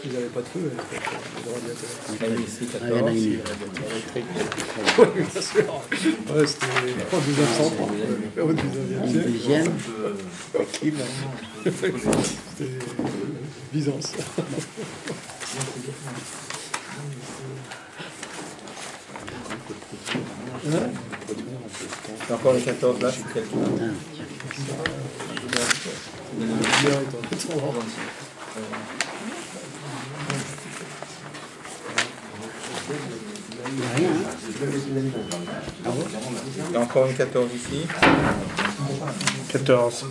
Ils n'avaient pas de feu, le radiateur. Il y en a ici 14, il y en a une. électrique. Oui, bien sûr. Ouais, c'était en 1900, au 19e Une siècle. deuxième. C'était Byzance. Et encore les 14 là, c'est quel tour? Il n'y a rien. Hein. Il y a encore une 14 ici. 14.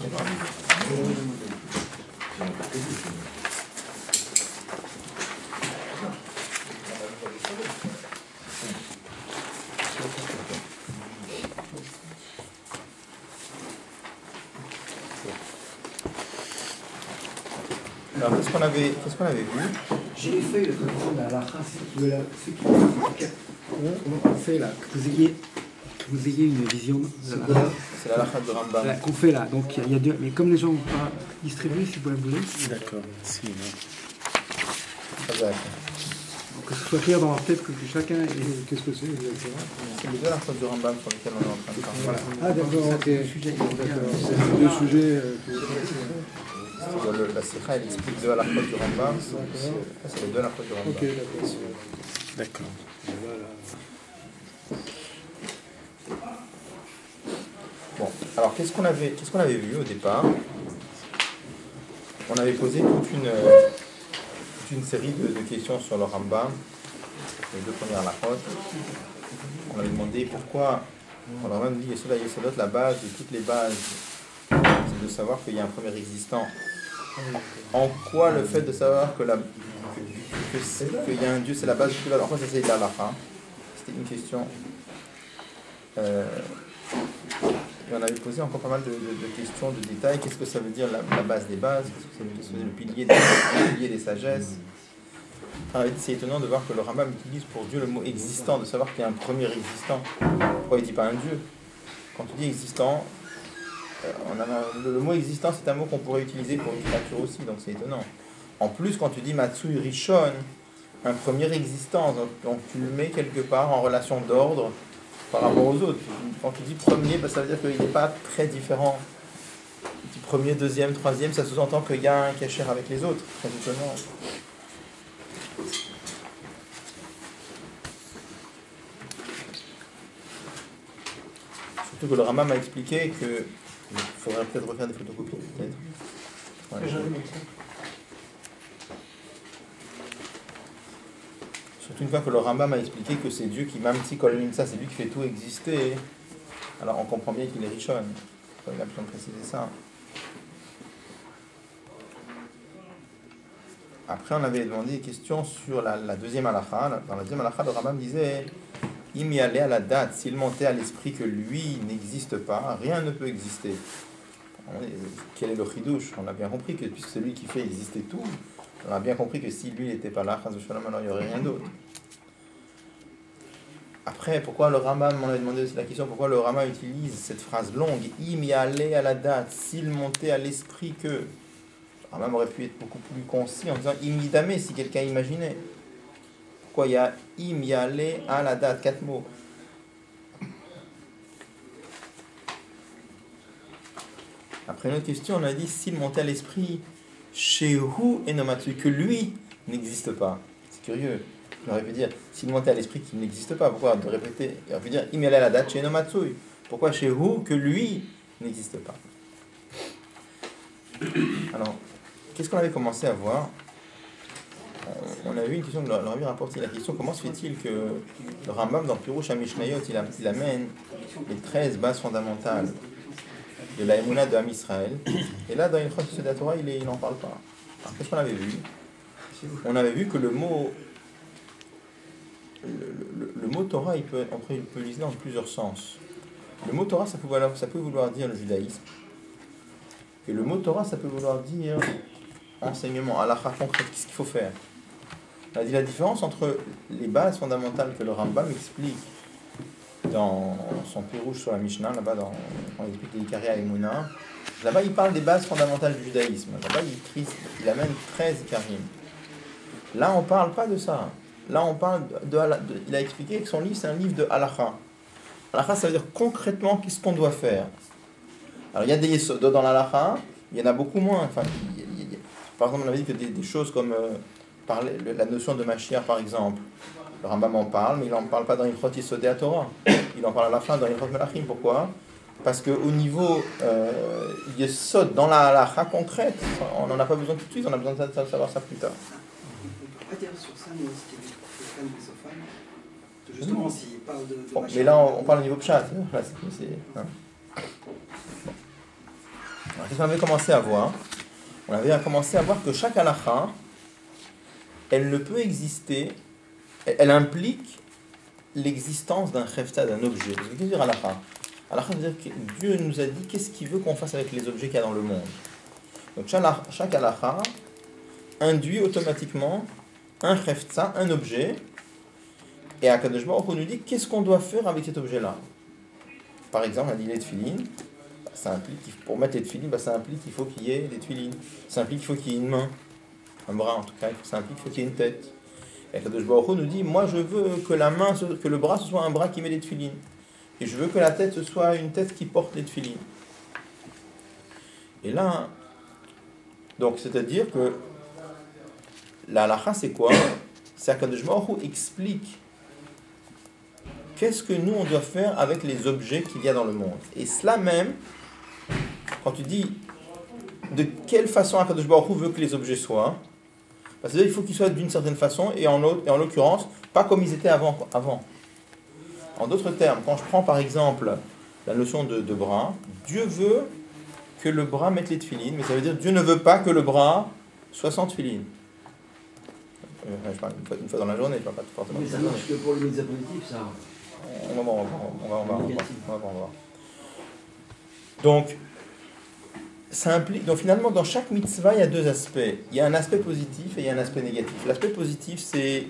Alors qu'est-ce qu'on avait vu? J'ai les feuilles de la race, de la, ce qu'on fait là, que vous ayez une vision de la race. C'est la lacha de Rambam. Qu'on fait là, donc il y a deux, mais comme les gens n'ont pas distribué, si vous la voulez, D'accord. Si, Chazak. donc que ce soit clair dans leur tête que chacun ait... Qu'est-ce que c'est exactement? C'est les deux lachas de Rambam sur lesquels on est en train de parler. Voilà. Ah d'accord, ok. D'accord. C'est deux sujets La Sikha, elle explique deux lachas du Rambam. C'est les deux lachas du Rambam. Ok, d'accord. d'accord. Voilà. Bon, alors qu'est-ce qu'on avait vu au départ? On avait posé toute une série de questions sur le Rambam, les deux premières lachot. On avait demandé pourquoi, on a même dit Yesodot, la base de toutes les bases, c'est de savoir qu'il y a un premier existant. En quoi le fait de savoir qu'il y a un Dieu, c'est la base de tout la... En quoi ça c'est de la lacha? C'était une question. Et on avait posé encore pas mal de questions, de détails. Qu'est-ce que ça veut dire la base des bases? Qu'est-ce que ça veut dire le pilier des sagesses? C'est étonnant de voir que le Rambam utilise pour Dieu le mot existant, de savoir qu'il y a un premier existant. Pourquoi il ne dit pas un Dieu? Quand tu dis existant, le mot existant, c'est un mot qu'on pourrait utiliser pour une créature aussi, donc c'est étonnant. En plus, quand tu dis Matsui Rishon, un premier existant, donc tu le mets quelque part en relation d'ordre par rapport aux autres. Quand tu dis premier, ça veut dire qu'il n'est pas très différent. Tu dis premier, deuxième, troisième, ça sous-entend qu'il y a un cachère avec les autres. Très étonnant. Surtout que le Rambam a expliqué que... Il faudrait peut-être refaire des photocopies, peut-être. Ouais. Surtout une fois que le Rambam a expliqué que c'est Dieu qui, même si ça, c'est lui qui fait tout exister, alors on comprend bien qu'il est Rishon. Il a besoin de préciser ça. Après, on avait demandé des questions sur la deuxième halakha. Dans la deuxième halakha, le Rambam disait il y allait à la date, s'il montait à l'esprit que lui n'existe pas, rien ne peut exister. Quel est le chidouche? On a bien compris que puisque c'est lui qui fait exister tout, on a bien compris que si lui n'était pas là, alors il n'y aurait rien d'autre. Après, pourquoi le Rambam, on a demandé aussi la question, pourquoi le Rambam utilise cette phrase longue, im y allait à la date, s'il montait à l'esprit que. Le Rambam aurait pu être beaucoup plus concis en disant imidame, si quelqu'un imaginait. Pourquoi il y a im y allait à la date, 4 mots. Après une autre question, on a dit s'il montait à l'esprit Shehu et Nomatsu, que lui n'existe pas. C'est curieux. Il aurait pu dire s'il montait à l'esprit qu'il n'existe pas. Pourquoi de répéter? Il aurait pu dire Im la date chez Nomatsu. Pourquoi Shehu que lui n'existe pas? Alors, qu'est-ce qu'on avait commencé à voir? On a eu une question que le Rabbi rapporte. La question comment se fait-il que le Rambam dans Pirush HaMishnayot il amène les 13 bases fondamentales de la Emouna de Am Israël, et là dans une phrase de la Torah il n'en parle pas. Alors qu'est-ce qu'on avait vu? On avait vu que le mot Torah on peut l'utiliser dans plusieurs sens. Le mot Torah ça peut vouloir dire le judaïsme, et le mot Torah ça peut vouloir dire enseignement, halakha concrète, qu'est-ce qu'il faut faire. On a dit la différence entre les bases fondamentales que le Rambam explique dans son Pirouche sur la Mishnah, là-bas, quand il explique les Ikari à Emouna, là-bas il parle des bases fondamentales du judaïsme. Là-bas il amène 13 Ikarim. Là, on ne parle pas de ça. Là, on parle il a expliqué que son livre, c'est un livre de halakha. Halakha, ça veut dire concrètement qu'est-ce qu'on doit faire. Alors, il y a des yesodot dans l'halakha, il y en a beaucoup moins. Enfin, par exemple, on avait dit que des choses comme la notion de Mashiach, par exemple. Le Rambam en parle, mais il n'en parle pas dans Ilchot Yesodei HaTorah. Il en parle à la fin dans Ilchot Melachim. Pourquoi? Parce qu'au niveau Yesod, dans la halakha concrète, on n'en a pas besoin tout de suite, on a besoin de savoir ça plus tard. On peut pas dire sur ça, mais ce qui est Stéphane Bézophane, justement, s'il parle de bon, mais là, on parle au niveau pshat. Hein. Alors, qu'est-ce qu'on avait commencé à voir? On avait commencé à voir que chaque halakha, elle ne peut exister, elle implique l'existence d'un chefta, d'un objet. Qu'est-ce que veut dire halakha? Halakha veut dire que Dieu nous a dit qu'est-ce qu'il veut qu'on fasse avec les objets qu'il y a dans le monde. Donc chaque halakha induit automatiquement un chefta, un objet, et Akadosh Baruch Hu nous dit qu'est-ce qu'on doit faire avec cet objet-là. Par exemple, on a dit les tefilines, ça implique, pour mettre les tefilines, ça implique qu'il faut qu'il y ait des tefilines. Ça implique qu'il faut qu'il y ait une main, un bras en tout cas, ça implique qu'il faut qu'il y ait une tête. Et Akadosh Baruch Hu nous dit, moi je veux que la main, que le bras ce soit un bras qui met les tefilines. Et je veux que la tête ce soit une tête qui porte les tefilines. Et là, donc c'est-à-dire que la halakha c'est quoi? C'est Akadosh Baruch Hu explique qu'est-ce que nous on doit faire avec les objets qu'il y a dans le monde. Et cela même, quand tu dis de quelle façon Akadosh Baruch Hu veut que les objets soient, parce qu'il faut qu'ils soient d'une certaine façon, et en l'occurrence, pas comme ils étaient avant. En d'autres termes, quand je prends par exemple la notion de bras, Dieu veut que le bras mette les tefilines, mais ça veut dire Dieu ne veut pas que le bras soit sans tefilines. Je parle une fois dans la journée, je parle pas forcément. Mais ça marche que pour le média positif, ça. On va voir. Donc, ça implique, donc finalement, dans chaque mitzvah, il y a deux aspects. Il y a un aspect positif et il y a un aspect négatif. L'aspect positif, c'est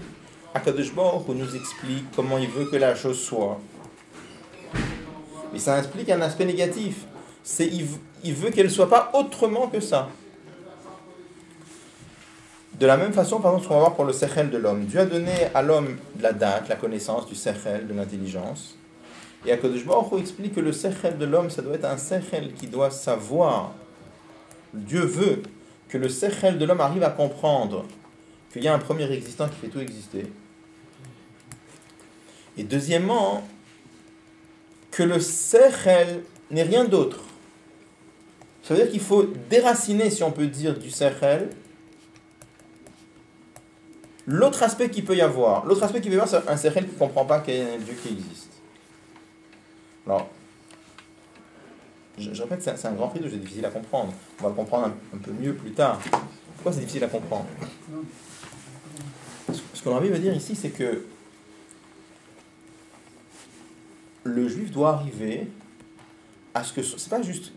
Akadosh Baruch Hu nous explique comment il veut que la chose soit. Mais ça implique un aspect négatif. C'est il veut qu'elle ne soit pas autrement que ça. De la même façon, par exemple, ce qu'on va voir pour le sechel de l'homme. Dieu a donné à l'homme de la date, la connaissance, du sechel, de l'intelligence. Et Akadosh Baruch Hu explique que le sechel de l'homme, ça doit être un sechel qui doit savoir. Dieu veut que le sechel de l'homme arrive à comprendre qu'il y a un premier existant qui fait tout exister. Et deuxièmement, que le sechel n'est rien d'autre. Ça veut dire qu'il faut déraciner, si on peut dire, du sechel l'autre aspect qu'il peut y avoir. L'autre aspect qu'il peut y avoir, c'est un sechel qui ne comprend pas qu'il y a un Dieu qui existe. Alors, je répète, c'est un grand prix, c'est difficile à comprendre. On va le comprendre un peu mieux plus tard. Pourquoi c'est difficile à comprendre? Ce qu'on a envie de dire ici, c'est que le juif doit arriver à ce que... C'est pas juste...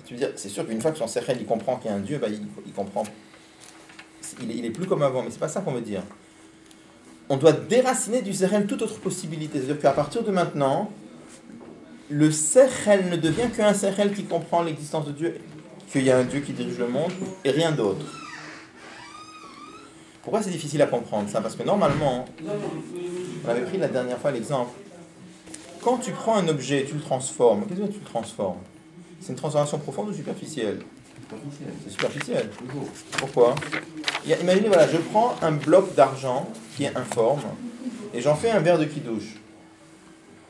Tu veux dire, c'est sûr qu'une fois que son sechel il comprend qu'il y a un Dieu, il comprend... Il est plus comme avant, mais c'est pas ça qu'on veut dire. On doit déraciner du sechel toute autre possibilité. C'est-à-dire qu'à partir de maintenant, le sechel ne devient qu'un sechel qui comprend l'existence de Dieu, qu'il y a un Dieu qui dirige le monde, et rien d'autre. Pourquoi c'est difficile à comprendre ça? Parce que normalement, on avait pris la dernière fois l'exemple, quand tu prends un objet et tu le transformes, qu'est-ce que tu le transformes? C'est une transformation profonde ou superficielle? C'est superficiel. Pourquoi? Imaginez, voilà, je prends un bloc d'argent qui est informe et j'en fais un verre de kidouche.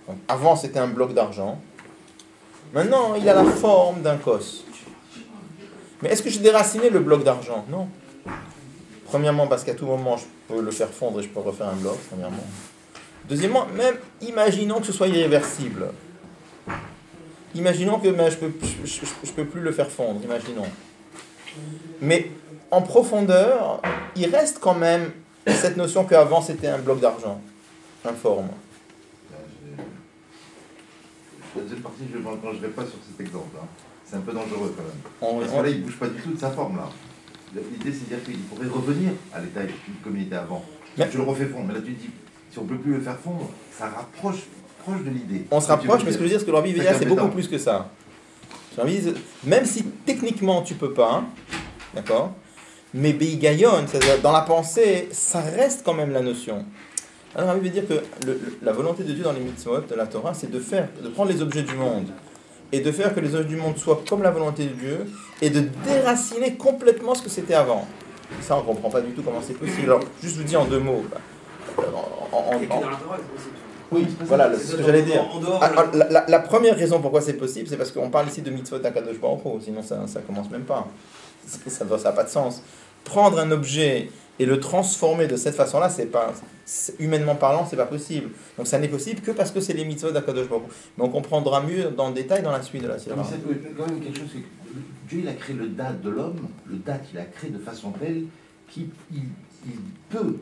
Donc, avant, c'était un bloc d'argent. Maintenant, il a la forme d'un cos. Mais est-ce que j'ai déraciné le bloc d'argent? Non. Premièrement, parce qu'à tout moment, je peux le faire fondre et je peux refaire un bloc, premièrement. Deuxièmement, même imaginons que ce soit irréversible. Imaginons que je peux plus le faire fondre, imaginons. Mais en profondeur, il reste quand même cette notion qu'avant c'était un bloc d'argent, informe. La deuxième partie, je ne m'engagerai pas sur cet exemple. Hein. C'est un peu dangereux quand même. Parce que là, il ne bouge pas du tout de sa forme. Là. L'idée, c'est de dire qu'il pourrait revenir à l'état comme il était avant. Tu le refais fondre, mais là tu te dis, si on ne peut plus le faire fondre, ça rapproche proche de l'idée. On se rapproche, mais ce que je veux dire, c'est que l'envie c'est beaucoup plus que ça. Même si techniquement tu peux pas, d'accord, Mais Beigayon, c'est-à-dire dans la pensée, ça reste quand même la notion. Alors, il veut dire que la volonté de Dieu dans les mitzvot de la Torah, c'est de prendre les objets du monde et de faire que les objets du monde soient comme la volonté de Dieu et de déraciner complètement ce que c'était avant. Et ça, on ne comprend pas du tout comment c'est possible. Alors, juste vous dire en 2 mots. Oui, voilà, c'est ce que j'allais dire. La première raison pourquoi c'est possible, c'est parce qu'on parle ici de mitzvot d'Akadosh Baruch Hu, sinon ça commence même pas. Ça n'a pas de sens. Prendre un objet et le transformer de cette façon-là, humainement parlant, c'est pas possible. Donc ça n'est possible que parce que c'est les mitzvot d'Akadosh Baruch Hu. Mais on comprendra mieux dans le détail dans la suite de la sira. Mais c'est quand même quelque chose que Dieu il a créé le date de l'homme, le date il a créé de façon telle qu'il peut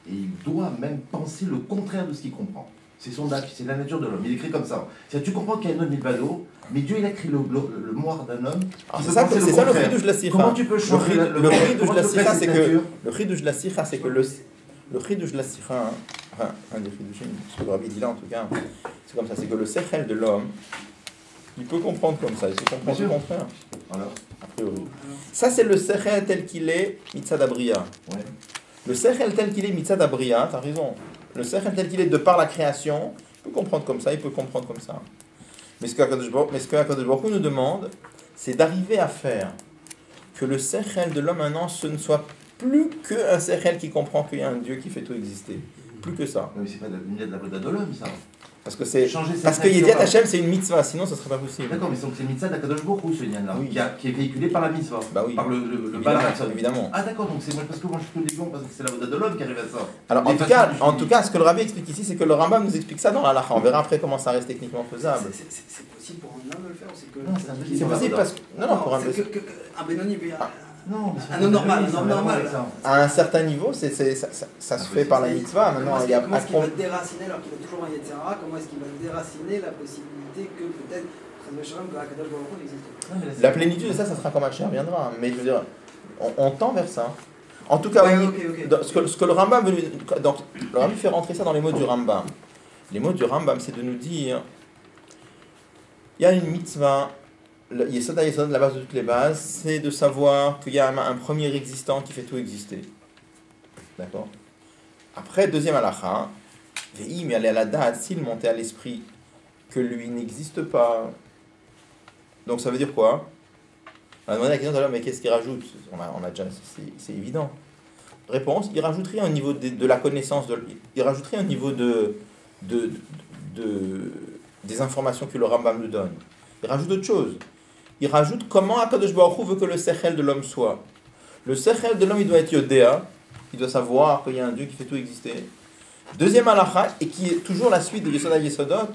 et il doit même penser le contraire de ce qu'il comprend. C'est son date, c'est la nature de l'homme. Il est créé comme ça. C'est-à-dire, tu comprends qu'il y a un homme milvado, mais Dieu il a créé le moire d'un homme. C'est ça le chidouche de la sikha. Comment tu peux changer le chidouche de la sikha, c'est que le chidouche de la sikha, c'est que le chidouche de la sikha, un des chidouchim, ce que le Rabbi dit là en tout cas, c'est comme ça, c'est que le sechel de l'homme, il peut comprendre comme ça, il peut comprendre le contraire. Alors, a priori. Ça c'est le sechel tel qu'il est mitzad abriya. Ouais. Le sechel tel qu'il est mitzad abriya, t'as raison. Le sechel tel qu'il est de par la création, il peut comprendre comme ça, il peut comprendre comme ça. Mais ce qu'Akadosh Baruch Hu nous demande, c'est d'arriver à faire que le sechel de l'homme maintenant, ce ne soit plus qu'un sechel qui comprend qu'il y a un Dieu qui fait tout exister. Plus que ça. Mais c'est pas de la voda de l'homme, ça. Parce que Yediat Hashem, c'est une mitzvah, sinon ça ne serait pas possible. D'accord, mais c'est une mitzvah d'Akadosh Baruch Hu, ce lien-là, oui. qui est véhiculé par la mitzvah, bah oui. par le Évidemment, évidemment. Ah d'accord, donc c'est parce que moi je peux dire parce que c'est la voda de l'homme qui arrive à ça. Alors en tout cas, ce que le Rabbi explique ici, c'est que le Rambam nous explique ça dans la halakha. On verra après comment ça reste techniquement faisable. C'est possible pour un homme de le faire ou c'est que... Non, c'est possible parce que... Non, pour un Benoni... Non, un homme normal. À un certain niveau, ça se fait par la mitzvah. Maintenant, il y a... Comment est-ce qu'il va déraciner, alors qu'il a toujours un Yetzirah, comment est-ce qu'il va déraciner la possibilité que peut-être que Akadosh Baruch Hu n'existe pas? La plénitude de ça sera quand Mashiach viendra. Mais je veux dire, on tend vers ça. En tout cas, ce que le Rambam veut... Donc, le Rambam fait rentrer ça dans les mots du Rambam. Les mots du Rambam, c'est de nous dire... Il y a une mitzvah... Le Yesod HaYesod, la base de toutes les bases, c'est de savoir qu'il y a un premier existant qui fait tout exister. D'accord? Après, deuxième halakha, Ve'im yaleh ala da'at, s'il montait à l'esprit que lui n'existe pas. Donc ça veut dire quoi? On a demandé la question tout à l'heure, mais qu'est-ce qu'il rajoute? On a déjà, c'est évident. Réponse, il rajouterait un niveau de la connaissance, il rajouterait un niveau des informations que le Rambam nous donne. Il rajoute autre chose. Il rajoute comment Akadosh Baruch Hu veut que le sechel de l'homme soit. Le sechel de l'homme, il doit être yodéa, il doit savoir qu'il y a un Dieu qui fait tout exister. Deuxième halakha, et qui est toujours la suite de Yesod HaYesodot,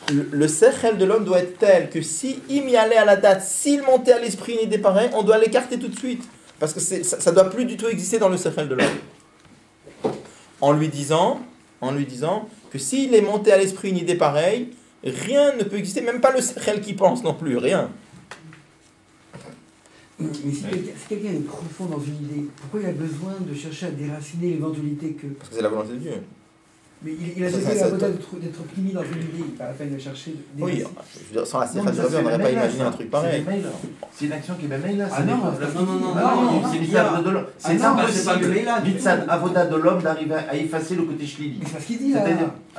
le sechel de l'homme doit être tel que si il y allait à la date, s'il montait à l'esprit une idée pareille, on doit l'écarter tout de suite. Parce que ça ne doit plus du tout exister dans le sechel de l'homme. En lui disant que s'il est monté à l'esprit une idée pareille, rien ne peut exister, même pas le sechel qui pense non plus, rien. Mais si quelqu'un est profond dans une idée, pourquoi il a besoin de chercher à déraciner l'éventualité que... Parce que c'est la volonté de Dieu. Mais il a déjà la volonté d'être optimiste dans une idée, pas la peine de chercher... Oui, je veux dire, sans la sechel de l'homme, on n'aurait pas imaginé un truc pareil. C'est une action qui est même là. Ah non, c'est mitzad de l'homme. C'est impossible, mitzad avoda de l'homme, d'arriver à effacer le côté shlili. Mais c'est pas ce qu'il dit là.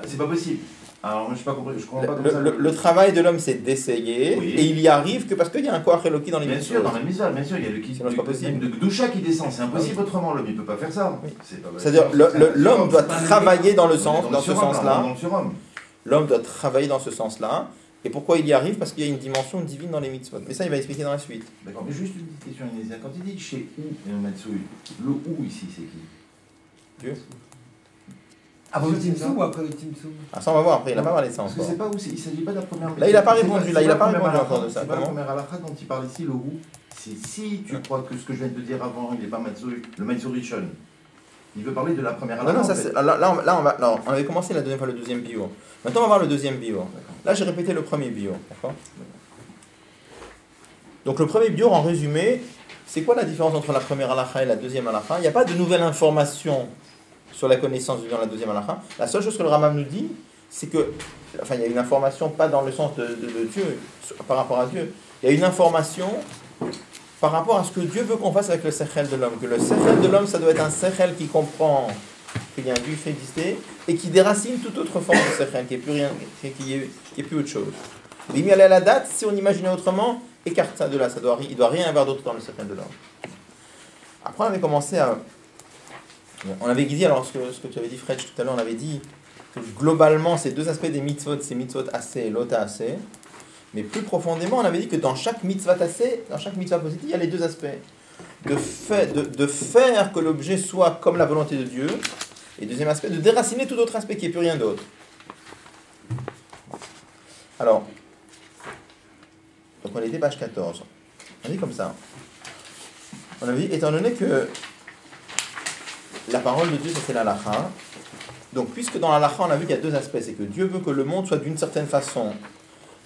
C'est pas possible. Alors, je comprends pas comme ça. Le travail de l'homme, c'est d'essayer, oui. Et il y arrive que parce qu'il y a un koach eloki dans les mitzvot. Bien sûr, dans la mitzvah, bien sûr, il y a le sinon, c'est pas possible. de Gdusha qui descend, c'est impossible autrement, l'homme, il peut pas faire ça. Oui. C'est-à-dire, l'homme doit travailler dans ce sens-là. L'homme doit travailler dans ce sens-là. Et pourquoi il y arrive? Parce qu'il y a une dimension divine dans les mitzvot. Mais ça, il va expliquer dans la suite. D'accord, mais juste une petite question, Inésia. Quand il dit chez où, Matsui, le où ici, c'est qui? Dieu. Avant le Timsum ou après le Timsum? Ah, ça, on va voir après, il n'a pas parlé de ça encore. Parce que c'est pas où, il ne s'agit pas de la première... Là, il n'a pas répondu, encore de ça. C'est pas la première halakha dont il parle ici, le où. C'est si tu crois que ce que je viens de te dire avant, il n'est pas Matsui, le Matsuri Shon. Il veut parler de la première halakha. Non, on avait commencé la deuxième fois le deuxième bio. Maintenant, on va voir le deuxième bio. Là, j'ai répété le premier bio. D'accord. Donc, le premier bio, en résumé, c'est quoi la différence entre la première halakha et la deuxième halakha? Il n'y a pas de nouvelle information sur la connaissance dans la deuxième halakha. La seule chose que le Rambam nous dit, c'est que, enfin, il y a une information, pas dans le sens de Dieu, par rapport à Dieu. Il y a une information par rapport à ce que Dieu veut qu'on fasse avec le sechel de l'homme. Que le sechel de l'homme, ça doit être un sechel qui comprend qu'il y a un Dieu qui fait exister et qui déracine toute autre forme de sechel, qui n'est plus rien, qui est plus autre chose. Mais à la date, si on imaginait autrement, écarte ça de là, il ne doit rien avoir d'autre dans le sechel de l'homme. Après, on avait commencé à... On avait dit, alors ce que tu avais dit, Fred, tout à l'heure, on avait dit que globalement, ces deux aspects des mitzvot, c'est mitzvot assez et lota assez. Mais plus profondément, on avait dit que dans chaque mitzvah assez, dans chaque mitzvah positive, il y a les deux aspects. De faire que l'objet soit comme la volonté de Dieu. Et deuxième aspect, de déraciner tout autre aspect qui n'est plus rien d'autre. Alors, donc on était page 14. On dit comme ça. On avait dit, étant donné que la parole de Dieu, c'est l'halakha. Donc, puisque dans l'halakha, on a vu qu'il y a deux aspects, c'est que Dieu veut que le monde soit d'une certaine façon,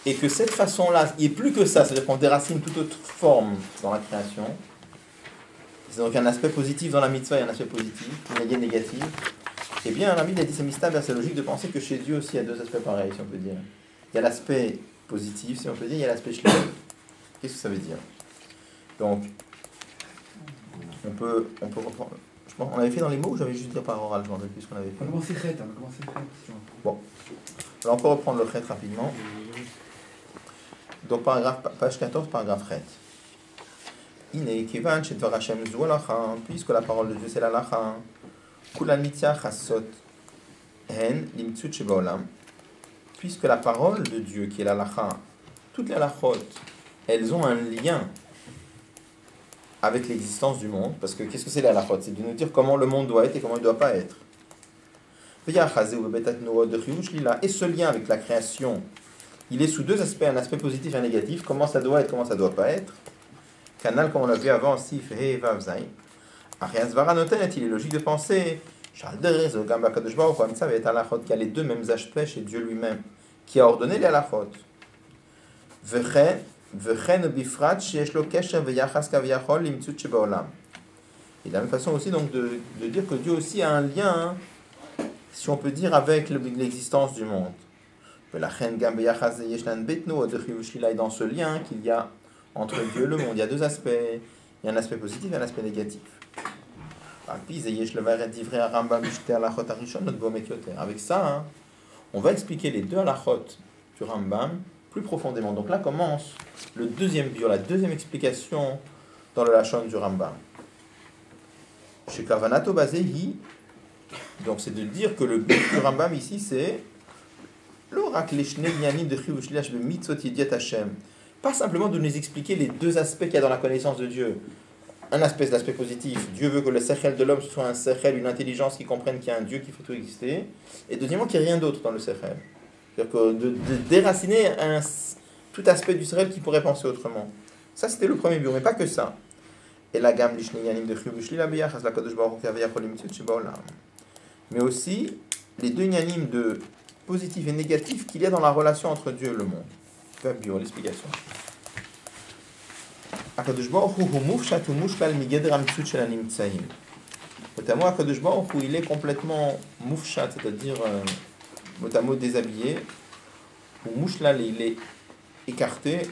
et que cette façon-là, il n'y ait plus que ça, c'est-à-dire qu'on déracine toute autre forme dans la création. C'est donc un aspect positif dans la mitzvah et un aspect positif, une négative. Eh bien, un ami a dit, c'est mystère, c'est logique de penser que chez Dieu aussi, il y a deux aspects pareils, si on peut dire. Il y a l'aspect positif, si on peut dire, il y a l'aspect shliach. Qu'est-ce que ça veut dire? Donc, on peut reprendre. On avait fait dans les mots ou j'avais juste dire par oral, je ne me rappelle plus ce qu'on avait fait. On a commencé Chet, Bon. Alors on peut reprendre le Chet rapidement. Donc page 14, paragraphe Chet. Ine kivan shedvar Hashem zu halacha, puisque la parole de Dieu c'est l'halacha. Kulan mitzvah chasot hen limtzut shebaolam. Puisque la parole de Dieu qui est l'halacha, toutes les halachot, elles ont un lien avec l'existence du monde, parce que qu'est-ce que c'est la halachot? C'est de nous dire comment le monde doit être et comment il ne doit pas être. Et ce lien avec la création, il est sous deux aspects, un aspect positif et un négatif, comment ça doit être, comment ça ne doit pas être. Canal, comme on l'a vu avant, Sif, He, Vav, Zayn. Il est logique de penser qu'il y a les deux mêmes aspects chez Dieu lui-même, qui a ordonné les halachot. Et de la même façon aussi donc de dire que Dieu aussi a un lien, si on peut dire, avec l'existence du monde. Et dans ce lien qu'il y a entre Dieu et le monde, il y a deux aspects. Il y a un aspect positif et un aspect négatif. Avec ça, on va expliquer les deux halachot du Rambam plus profondément. Donc là commence le deuxième biur, la deuxième explication dans le Lachon du Rambam. Chez Kavanato Bazehi, donc c'est de dire que le but du Rambam ici c'est pas simplement de nous expliquer les deux aspects qu'il y a dans la connaissance de Dieu. Un aspect, c'est l'aspect positif. Dieu veut que le sechel de l'homme soit un sechel, une intelligence qui comprenne qu'il y a un Dieu qui fait tout exister. Et deuxièmement, qu'il n'y ait rien d'autre dans le sechel. C'est-à-dire que de déraciner tout aspect du sechel qui pourrait penser autrement. Ça, c'était le premier but, mais pas que ça. Et la gamme mais aussi les deux inyanim de positif et négatif qu'il y a dans la relation entre Dieu et le monde. C'est bien l'explication. Akadosh Baruch Hu mufshat u mushkal migedra mitzut shel hanimtzaim. Notamment Akadosh Baruch Hu il est complètement mufshat, c'est-à-dire notamment déshabillé, ou mushlal il est écarté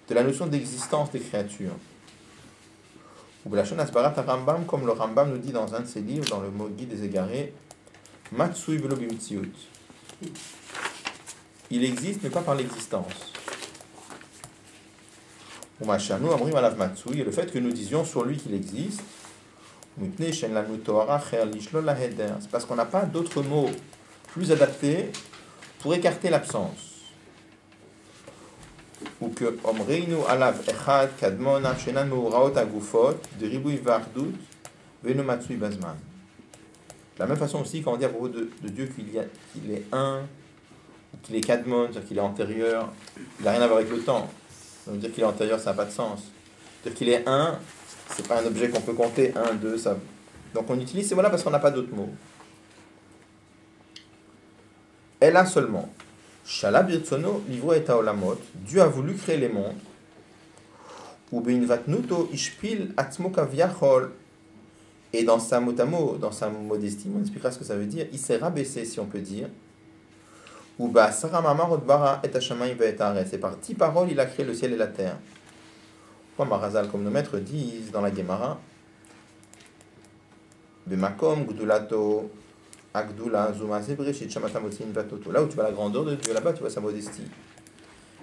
de la notion d'existence des créatures. Ou Belashon Asbarat Rambam, comme le Rambam nous dit dans un de ses livres, dans le Moghi des Égarés, Matsui velo bimtziut. Il existe, mais pas par l'existence. Ou Machanu Amrim alav Matsui, et le fait que nous disions sur lui qu'il existe, c'est parce qu'on n'a pas d'autres mots plus adaptés pour écarter l'absence. Ou que Omreinu alav echad kadmon afshenan meuraot agufot de ribui vardut venu matsui bazman. De la même façon aussi quand on dit à propos de Dieu qu'il est un, qu'il est kadmon, c'est-à-dire qu'il est antérieur, il n'a rien à voir avec le temps. Ça veut dire qu'il est antérieur, ça n'a pas de sens. C'est-à-dire qu'il est un, c'est pas un objet qu'on peut compter, un, deux, ça. Donc on utilise ces mots-là parce qu'on n'a pas d'autres mots. Elle a seulement. Shala birtsono livro et haolamot. Dieu a voulu créer les mondes. Ou beinvatnuto ishpil atzmo kaviachol. Et dans sa motamo, dans sa modestie, on expliquera ce que ça veut dire. Il s'est rabaissé, si on peut dire. Ou ba saramamar odbara et hashamayim ve'et haaretz. Et par 10 paroles, il a créé le ciel et la terre. Pourquoi Marazal, comme nos maîtres disent dans la Gemara, Bemakom Gdulato Agdula Zuma Zebreshit Shamata Motzin Vatoto. Là où tu vois la grandeur de Dieu, là-bas tu vois sa modestie.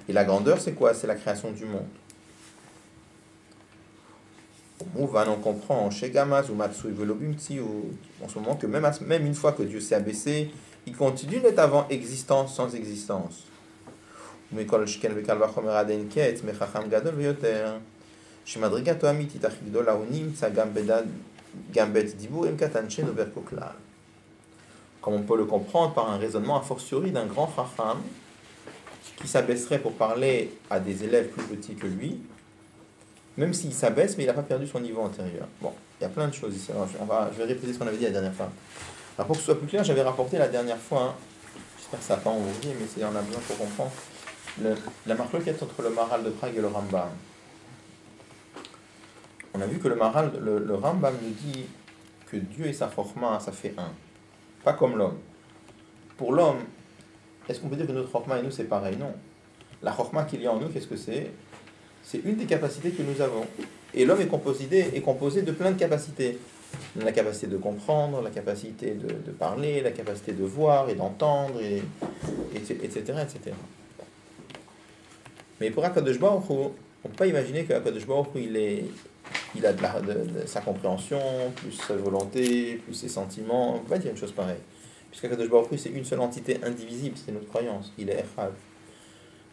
Et la grandeur, c'est quoi? C'est la création du monde. Mouvan, on comprend chez Gamaz ou Matsui Velobimti, en ce moment que même une fois que Dieu s'est abaissé, il continue d'être avant existence sans existence. Mais quand le Shken Vekal Vachomer Aden Ket, Mechacham Gadol Veyoter, Shimadrigato Amiti Tachigdol Aonim, Gambet Dibur Emkatanche Nover Koklal. Comme on peut le comprendre par un raisonnement a fortiori d'un grand Chacham qui s'abaisserait pour parler à des élèves plus petits que lui, même s'il s'abaisse, mais il n'a pas perdu son niveau antérieur. Bon, il y a plein de choses ici. Alors, je vais répéter ce qu'on avait dit la dernière fois. Alors, pour que ce soit plus clair, j'avais rapporté la dernière fois, j'espère que ça n'a pas envoyé, mais on a besoin pour comprendre, la marloquette entre le Maharal de Prague et le Rambam. On a vu que le Rambam nous dit que Dieu et sa Chokhma, ça fait un. Pas comme l'homme. Pour l'homme, est-ce qu'on peut dire que notre Chokhma et nous, c'est pareil? Non. La Chokhma qu'il y a en nous, qu'est-ce que c'est? C'est une des capacités que nous avons. Et l'homme est composé de plein de capacités. La capacité de comprendre, la capacité de parler, la capacité de voir et d'entendre, etc., etc. Mais pour Akadosh Baruch Hu, on ne peut pas imaginer qu'Akadosh Baruch Hu, il a de sa compréhension, plus sa volonté, plus ses sentiments. On ne peut pas dire une chose pareille. Puisqu'Akadosh Baruch Hu, c'est une seule entité indivisible, c'est notre croyance. Il est Echad.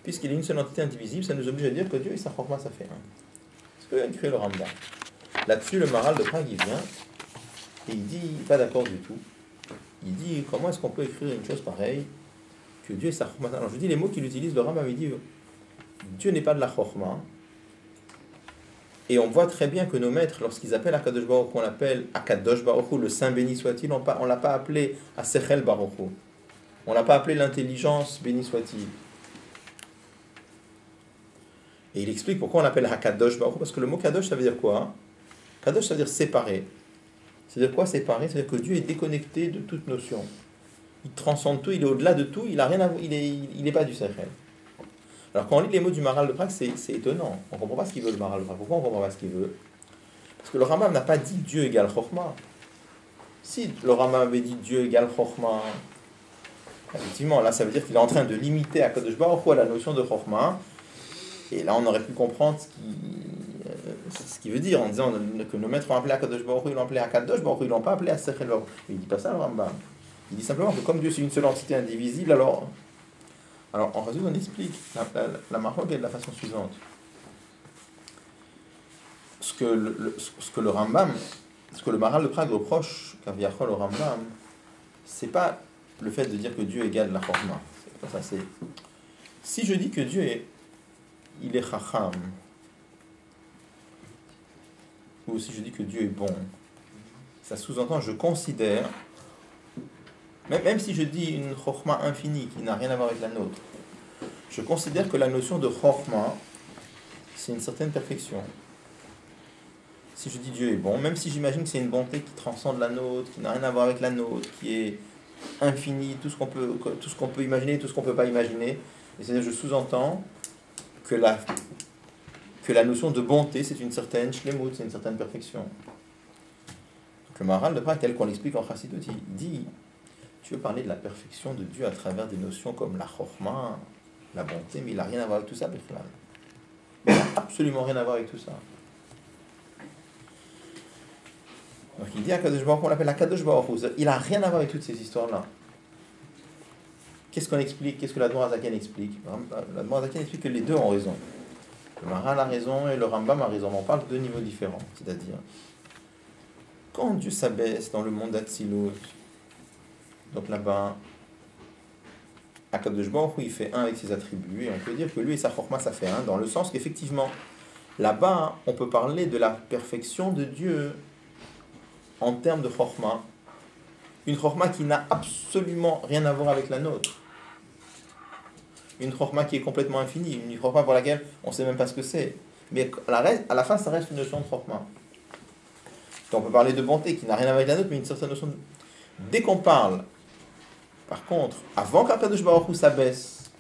Puisqu'il est une seule entité indivisible, ça nous oblige à dire que Dieu et sa Chokhma, ça fait un. C'est ce que vient de créer le Rambam. Là-dessus, le Maharal de Prague, il vient et il dit, pas d'accord du tout. Il dit, comment est-ce qu'on peut écrire une chose pareille, que Dieu et sa Chokhma. Alors je dis les mots qu'il utilise, le Rambam, il dit, Dieu n'est pas de la Chokhma. Et on voit très bien que nos maîtres, lorsqu'ils appellent Akadosh Baruch Hu, on l'appelle Akadosh Baruch Hu, le Saint béni soit-il, on ne l'a pas appelé Asechel Baruch Hu. On ne l'a pas appelé l'intelligence béni soit-il. Et il explique pourquoi on l'appelle Hakadosh Baruch Hu, parce que le mot Kadosh, ça veut dire quoi? Kadosh, ça veut dire séparé. C'est-à-dire quoi séparé? C'est-à-dire que Dieu est déconnecté de toute notion. Il transcende tout, il est au-delà de tout, il n'est pas du Sechel. Alors quand on lit les mots du Maharal de Prague, c'est étonnant. On ne comprend pas ce qu'il veut le Maharal de Prague. Pourquoi on ne comprend pas ce qu'il veut? Parce que le Rambam n'a pas dit Dieu égale Chokhma. Si le Rambam avait dit Dieu égale Chokhma, effectivement, là ça veut dire qu'il est en train de limiter à Kadosh Baruch Hu à la notion de Chokhma. Et là, on aurait pu comprendre ce qu'il veut dire en disant que nos maîtres ont appelé Akadosh Baruch Hu, ils l'ont appelé Akadosh Baruch Hu, ils l'ont pas appelé Asechel Baruch Hu. Il ne dit pas ça, le Rambam. Il dit simplement que comme Dieu c'est une seule entité indivisible, alors en résumé, on explique la marque est de la façon suivante. Ce que le Rambam, ce que le Maharal de Prague reproche Kaviachol au Rambam, c'est pas le fait de dire que Dieu égale la Chokhma. C'est pas ça, si je dis que Dieu il est chacham, ou si je dis que Dieu est bon, ça sous-entend, je considère, même si je dis une chokhma infinie qui n'a rien à voir avec la nôtre, je considère que la notion de chokhma, c'est une certaine perfection. Si je dis Dieu est bon, même si j'imagine que c'est une bonté qui transcende la nôtre, qui n'a rien à voir avec la nôtre, qui est infinie, tout ce qu'on peut imaginer, tout ce qu'on ne peut pas imaginer, et c'est-à-dire je sous-entends que la notion de bonté, c'est une certaine shlemut, c'est une certaine perfection. Donc le Maharal de Prague, tel qu'on l'explique en Chassidut, il dit, tu veux parler de la perfection de Dieu à travers des notions comme la chokhma, la bonté, mais il n'a rien à voir avec tout ça, Bechlan. Il n'a absolument rien à voir avec tout ça. Donc il dit à Kadosh Baruch Hu, on l'appelle Akadosh Baruch Hu, il n'a rien à voir avec toutes ces histoires-là. Qu'est-ce qu'on explique? Qu'est-ce que l'Admor Hazaken explique? L'Admor Hazaken explique que les deux ont raison. Le Maharal a raison et le Rambam a raison. On parle de deux niveaux différents. C'est-à-dire, quand Dieu s'abaisse dans le monde d'Atsilut, donc là-bas, Akadosh Baruch Hu, il fait un avec ses attributs, et on peut dire que lui et sa Chokhma, ça fait un, dans le sens qu'effectivement, là-bas, on peut parler de la perfection de Dieu en termes de Chokhma. Une Chokhma qui n'a absolument rien à voir avec la nôtre. Une chokhma qui est complètement infinie, une chokhma pour laquelle on ne sait même pas ce que c'est. Mais à la fin, ça reste une notion de chokhma. On peut parler de bonté qui n'a rien à voir avec la nôtre, mais une certaine notion de... Dès qu'on parle, par contre, avant qu'Akadosh Baruch Hu s'abaisse,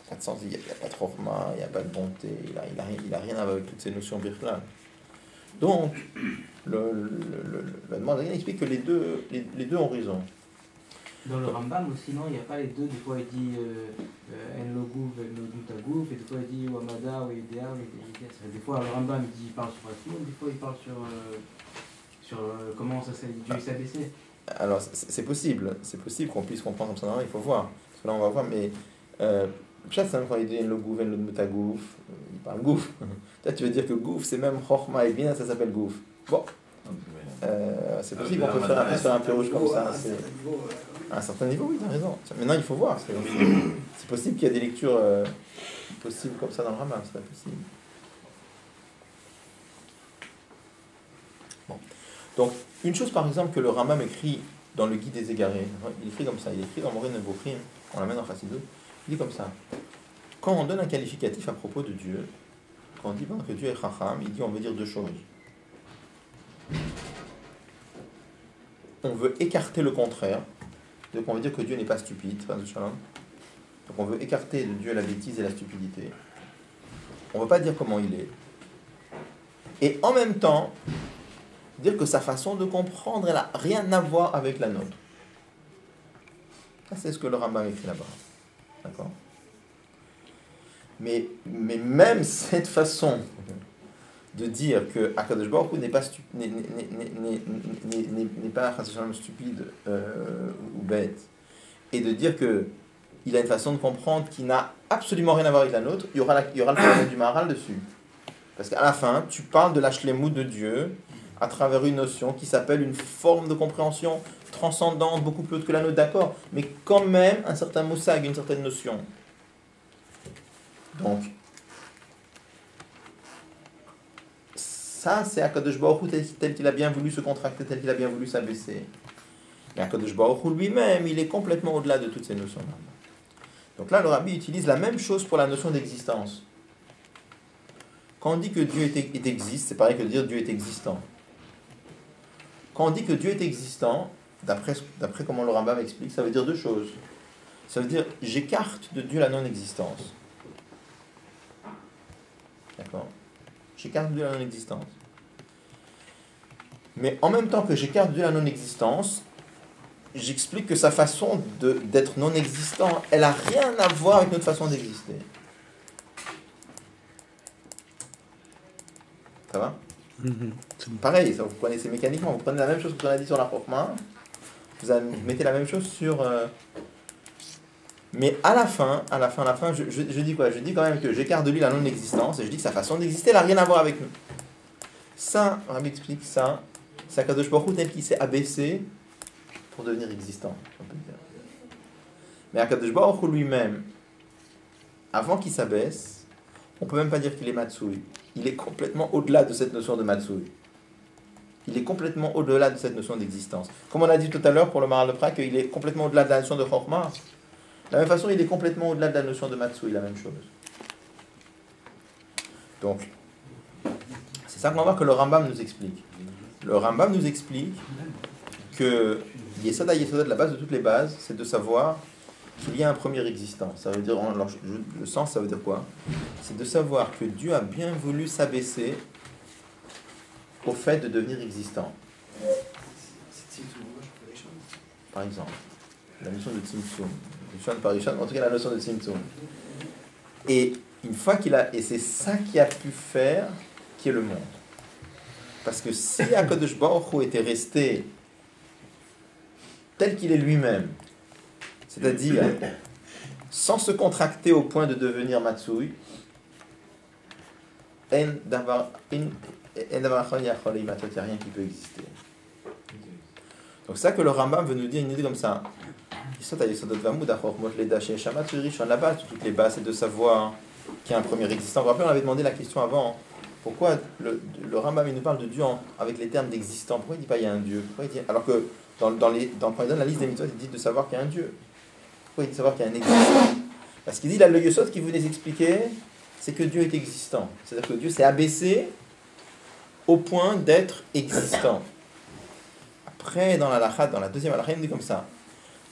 Pas de sens, il n'y a pas de chorma, il n'y a pas de bonté, il a rien à voir avec toutes ces notions birklal. Donc, le demande explique que les deux ont raison. Dans le Rambam aussi, non, il n'y a pas les deux. Des fois, il dit En Logouf, En Logoutagouf, et des fois, il dit Wamada, ou Idea, ou Idea. Des fois, le Rambam, il parle sur Atum, des fois, il parle sur comment ça s'est Dieu s'abaisser. Alors, c'est possible qu'on puisse comprendre comme ça, il faut voir. Parce que là, on va voir, mais. Quand il dit En Logouf, En Logoutagouf, il parle Gouf. Peut-être tu veux dire que Gouf, c'est même Chochma et bien, ça s'appelle Gouf. Bon. C'est possible qu'on peut faire un peu rouge comme ça. À un certain niveau, oui, tu as raison. Maintenant, il faut voir. C'est possible qu'il y ait des lectures possibles comme ça dans le Rambam, c'est possible. Bon. Donc, une chose par exemple que le Rambam écrit dans le Guide des Égarés, il écrit comme ça, il écrit dans Moreh Nebuchim, on l'amène en Chassidut, il dit comme ça. Quand on donne un qualificatif à propos de Dieu, quand on dit que Dieu est Chacham, il dit on veut dire deux choses. On veut écarter le contraire, donc on veut dire que Dieu n'est pas stupide, donc on veut écarter de Dieu la bêtise et la stupidité. On ne veut pas dire comment il est. Et en même temps, dire que sa façon de comprendre, elle n'a rien à voir avec la nôtre. Ça, c'est ce que le Rambam écrit là-bas. D'accord ? Mais même cette façon de dire que Akadosh Baruch Hu n'est pas stupide ou bête, et de dire que il a une façon de comprendre qui n'a absolument rien à voir avec la nôtre, il y aura le problème du Maharal dessus. Parce qu'à la fin, tu parles de la shlemut de Dieu à travers une notion qui s'appelle une forme de compréhension transcendante, beaucoup plus haute que la nôtre, d'accord, mais quand même un certain moussag, une certaine notion. Donc, ça, c'est Akadosh Baruch Hu tel qu'il a bien voulu se contracter, tel qu'il a bien voulu s'abaisser. Mais Akadosh Baruch Hu lui-même, il est complètement au-delà de toutes ces notions-là. Donc là, le Rabbi utilise la même chose pour la notion d'existence. Quand on dit que Dieu existe, c'est pareil que de dire Dieu est existant. Quand on dit que Dieu est existant, d'après comment le Rambam explique, ça veut dire deux choses. Ça veut dire, j'écarte de Dieu la non-existence. D'accord ? J'écarte de Dieu la non-existence. Mais en même temps que j'écarte de Dieu la non-existence, j'explique que sa façon d'être non-existant, elle n'a rien à voir avec notre façon d'exister. Ça va ? Pareil, ça, vous connaissez mécaniquement, vous prenez la même chose que on a dit sur la Chokhmah, vous mettez la même chose sur... Mais à la fin, je dis quoi ? Je dis quand même que j'écarte de lui la non-existence, et je dis que sa façon d'exister n'a rien à voir avec nous. Ça, on m'explique ça, c'est Akadosh Baruch Hu tel qu'il s'est abaissé pour devenir existant, on peut dire. Mais Akadosh Baruch Hu lui-même, avant qu'il s'abaisse, on peut même pas dire qu'il est Matsui. Il est complètement au-delà de cette notion de Matsui. Il est complètement au-delà de cette notion d'existence. Comme on a dit tout à l'heure pour le Maharal de Prague, qu'il est complètement au-delà de la notion de Chokhmah. De la même façon, il est complètement au-delà de la notion de Matsui, la même chose. Donc, c'est ça qu'on va voir que le Rambam nous explique. Le Rambam nous explique que Yesod HaYesodot, la base de toutes les bases, c'est de savoir qu'il y a un premier existant. Ça veut dire, alors, le sens, ça veut dire quoi ? C'est de savoir que Dieu a bien voulu s'abaisser au fait de devenir existant. Par exemple, la notion de Tzimtzum. En tout cas, la notion de Tzimtzum. Et une fois et c'est ça qui a pu faire qui est le monde. Parce que si Akadosh Baruch Hu était resté tel qu'il est lui-même, c'est-à-dire sans se contracter au point de devenir Matsui, il n'y a rien qui peut exister. Donc c'est ça que le Rambam veut nous dire une idée comme ça. La base de toutes les bases, c'est de savoir qu'il y a un premier existant. Vous vous rappelez, on avait demandé la question avant. Pourquoi le Rambam il nous parle de Dieu avec les termes d'existant ? Pourquoi il ne dit pas il y a un Dieu ? Alors que quand il donne la liste des mitzvot, il dit de savoir qu'il y a un Dieu. Pourquoi il dit de savoir qu'il y a un existant ? Parce qu'il dit là, le yesod qui vous les expliquer, c'est que Dieu est existant. C'est-à-dire que Dieu s'est abaissé au point d'être existant. Après, dans la deuxième halakha, il dit comme ça.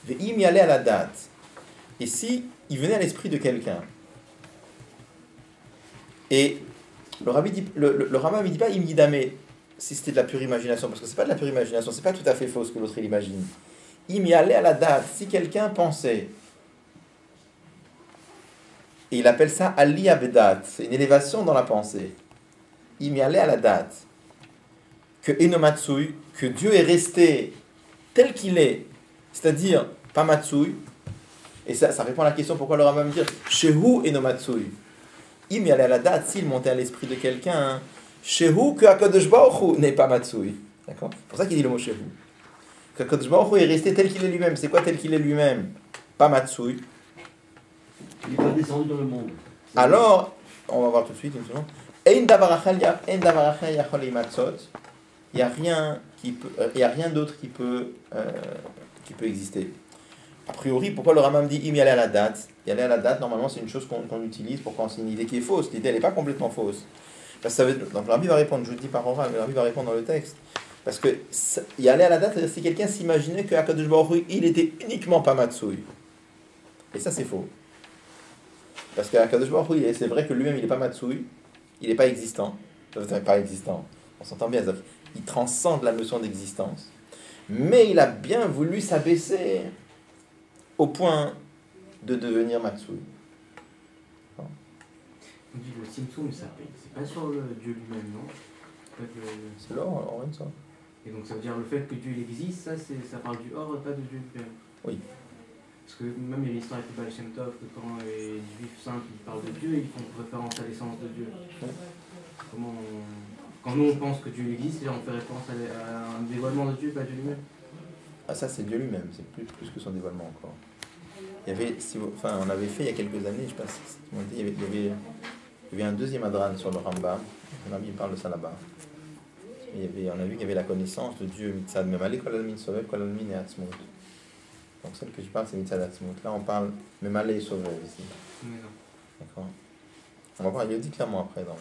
Ve'im yaleh à la date. Et si il venait à l'esprit de quelqu'un, Et le Rambam, il dit pas imidame si c'était de la pure imagination, parce que c'est pas de la pure imagination, c'est pas tout à fait faux ce que l'autre il imagine. Il y allait à la date, si quelqu'un pensait, et il appelle ça Ali Abedat, c'est une élévation dans la pensée. Il y allait à la date, que Enomatsui, que Dieu est resté tel qu'il est, c'est-à-dire pas Matsui, et ça répond à la question pourquoi le Rambam dire Shehu Enomatsui. Il y allait à la date, s'il montait à l'esprit de quelqu'un, Shehu que HaKadosh Baruch Hu n'est pas Matsui. D'accord ? C'est pour ça qu'il dit le mot Shehu. Que HaKadosh Baruch Hu est resté tel qu'il est lui-même. C'est quoi tel qu'il est lui-même ? Pas Matsui. Il n'est pas descendu dans le monde. Alors, on va voir tout de suite une seconde. Il n'y a rien d'autre qui peut exister. A priori, pourquoi le Rambam dit y aller à la date ? Y aller à la date, normalement, c'est une chose qu'on utilise pour quand c'est une idée qui est fausse. L'idée, elle n'est pas complètement fausse. Parce que ça veut, donc, le Rabbi va répondre, je vous le dis par oral, mais le Rabbi va répondre dans le texte. Parce que y aller à la date, c'est-à-dire si quelqu'un s'imaginait que HaKadosh Baruch Hu, il était uniquement pas Matsui. Et ça, c'est faux. Parce que HaKadosh Baruch Hu, c'est vrai que lui-même, il n'est pas Matsui, il n'est pas existant. Pas existant, on s'entend bien. Il transcende la notion d'existence. Mais il a bien voulu s'abaisser au point de devenir Matsui. On dit le Simsum, c'est pas sur le Dieu lui-même, non ? C'est là, on rend ça. Et donc ça veut dire le fait que Dieu il existe, ça parle du hors, pas de Dieu lui-même. Oui. Parce que même il y a l'histoire avec le Baal Shem Tov, que quand les Juifs simples ils parlent de Dieu, ils font référence à l'essence de Dieu. Comment Quand nous on pense que Dieu existe, on fait référence à un dévoilement de Dieu, pas Dieu lui-même. Ah, ça c'est Dieu lui-même, c'est plus que son dévoilement encore. Il y avait, on avait fait il y a quelques années, je sais pas si il y avait un deuxième adran sur le Rambam, on parle de ça là-bas. On a vu qu'il y avait la connaissance de Dieu, Mitzad Memale, Kol Almin Sovev, Kol Almin et Atzmut. Donc celle que je parle, c'est Mitzad Atzmut. Là, on parle Memale et Sovev ici. D'accord. On va voir, il le dit clairement après dans le...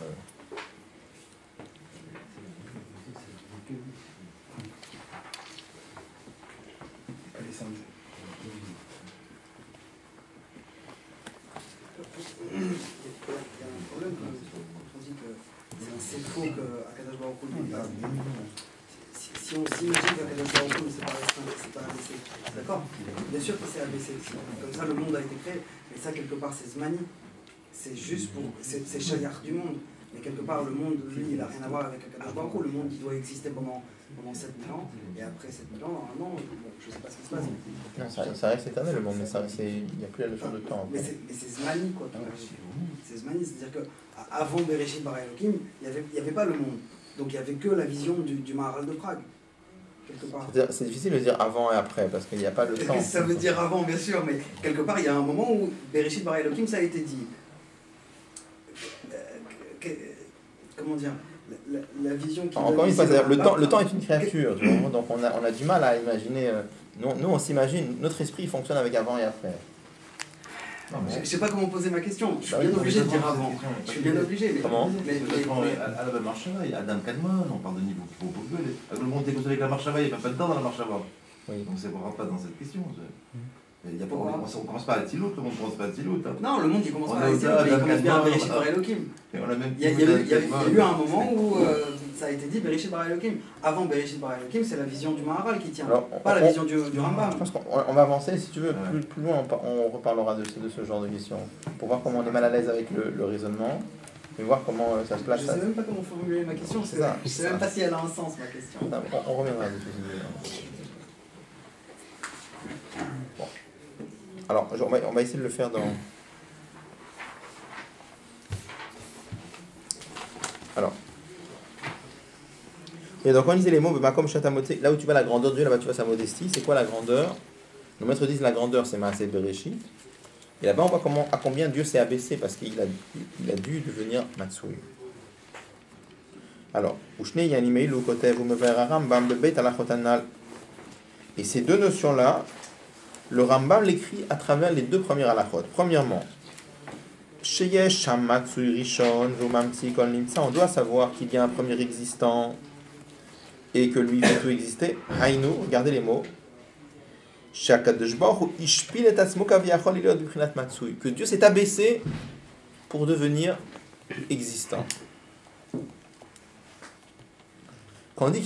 C'est faux que Akadosh Baruch Hu n'est pas. Si on s'imagine qu'Akadosh Baruch Hu ne s'est pas abaissé, d'accord ? Bien sûr qu'il s'est abaissé. Comme ça, le monde a été créé. Mais ça, quelque part, c'est Zmani. C'est juste pour. C'est Shayar du monde. Mais quelque part, le monde, lui, il n'a rien à voir avec Akadosh Baruch Hu. Le monde, il doit exister pendant 7000 ans. Et après 7000 ans, normalement, je ne sais pas ce qui se passe. Non, ça reste éternel le monde, mais il n'y a plus la notion de temps. Mais c'est Zmani, quoi. C'est Zmani, c'est-à-dire qu'avant Bereshit Bara Elohim, il n'y avait pas le monde. Donc il n'y avait que la vision du Maharal de Prague, quelque part. C'est difficile de dire avant et après, parce qu'il n'y a pas de temps. Ça veut dire avant, bien sûr, mais quelque part, il y a un moment où Bereshit Bara Elohim, ça a été dit. Comment dire ? La vision qui... Encore une fois, le temps est une créature, tu vois, donc on a du mal à imaginer... Nous, on s'imagine, notre esprit fonctionne avec avant et après. Je ne sais pas comment poser ma question, je suis bien obligé de dire avant. Je suis bien obligé, mais... Comment ? À la marche à vaille, Adam Kadmon, on parle de niveau qu'il faut gueuler. Le monde est construit avec la marche à vaille, il n'y a pas de temps dans la marche à vaille. Oui. Donc ça ne rentre pas dans cette question. On ne commence pas à Tzilout, le monde ne commence pas à Tzilout. Non, le monde il commence pas à Tzilout, mais il commence bien à Bereshit Bara Elohim. Il y a eu un moment où ça a été dit Bereshit Bara Elohim. Avant Bereshit Bara Elohim, c'est la vision du Maharal qui tient, pas la vision du Rambam. Je pense qu'on va avancer, si tu veux, plus loin on reparlera de ce genre de questions, pour voir comment on est mal à l'aise avec le raisonnement, et voir comment ça se place. Je ne sais même pas comment formuler ma question, je ne sais même pas si elle a un sens ma question. On reviendra dessus. Bon. Alors, on va essayer de le faire dans... Alors. Et donc, quand on disait les mots, comme Chatamoté, là où tu vois la grandeur de Dieu, là-bas tu vois sa modestie. C'est quoi la grandeur ? Nos maîtres disent la grandeur, c'est Maaseh Bereshit. Et là-bas, on voit à combien Dieu s'est abaissé, parce qu'il a dû devenir Matsui. Alors, Ushne Yanimei Lukotev Umevera Rambam Bebeit Alachotanal. Et ces deux notions-là, le Rambam l'écrit à travers les deux premières halachot. Premièrement, on doit savoir qu'il y a un premier existant et que lui fait tout exister. Hainu, regardez les mots. Que Dieu s'est abaissé pour devenir existant. Quand on dit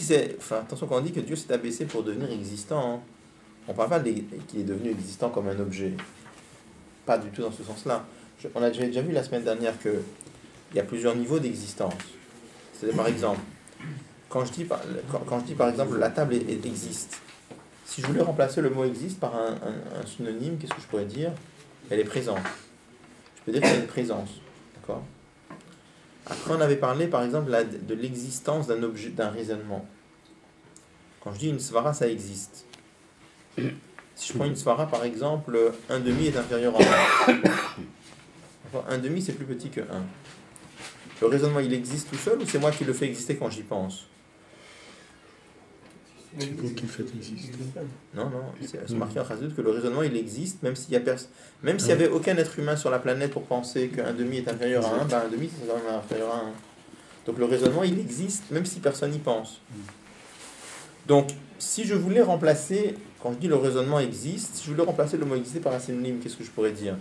quand on dit que Dieu s'est abaissé pour devenir existant, on ne parle pas qu'il est devenu existant comme un objet. Pas du tout dans ce sens-là. On a déjà vu la semaine dernière qu'il y a plusieurs niveaux d'existence. C'est par exemple, quand je dis par exemple la table existe, si je voulais remplacer le mot existe par un synonyme, qu'est-ce que je pourrais dire? Elle est présente. Je peux dire qu'il y a une présence. D'accord? Après, on avait parlé, par exemple, de l'existence d'un objet, d'un raisonnement. Quand je dis une svara, ça existe. Si je prends une svara, par exemple, 1/2 est inférieur à 1. 1/2, c'est plus petit que 1. Le raisonnement, il existe tout seul ou c'est moi qui le fais exister quand j'y pense? C'est vous qui le faites exister. Non, c'est marqué en Chassidut que le raisonnement, il existe, même s'il y avait aucun être humain sur la planète pour penser que 1/2 est inférieur à 1, ben 1/2 c'est quand même inférieur à 1. Donc le raisonnement, il existe, même si personne n'y pense. Donc, si je voulais remplacer, quand je dis le raisonnement existe, si je voulais remplacer le mot exister par un synonyme, qu'est-ce que je pourrais dire?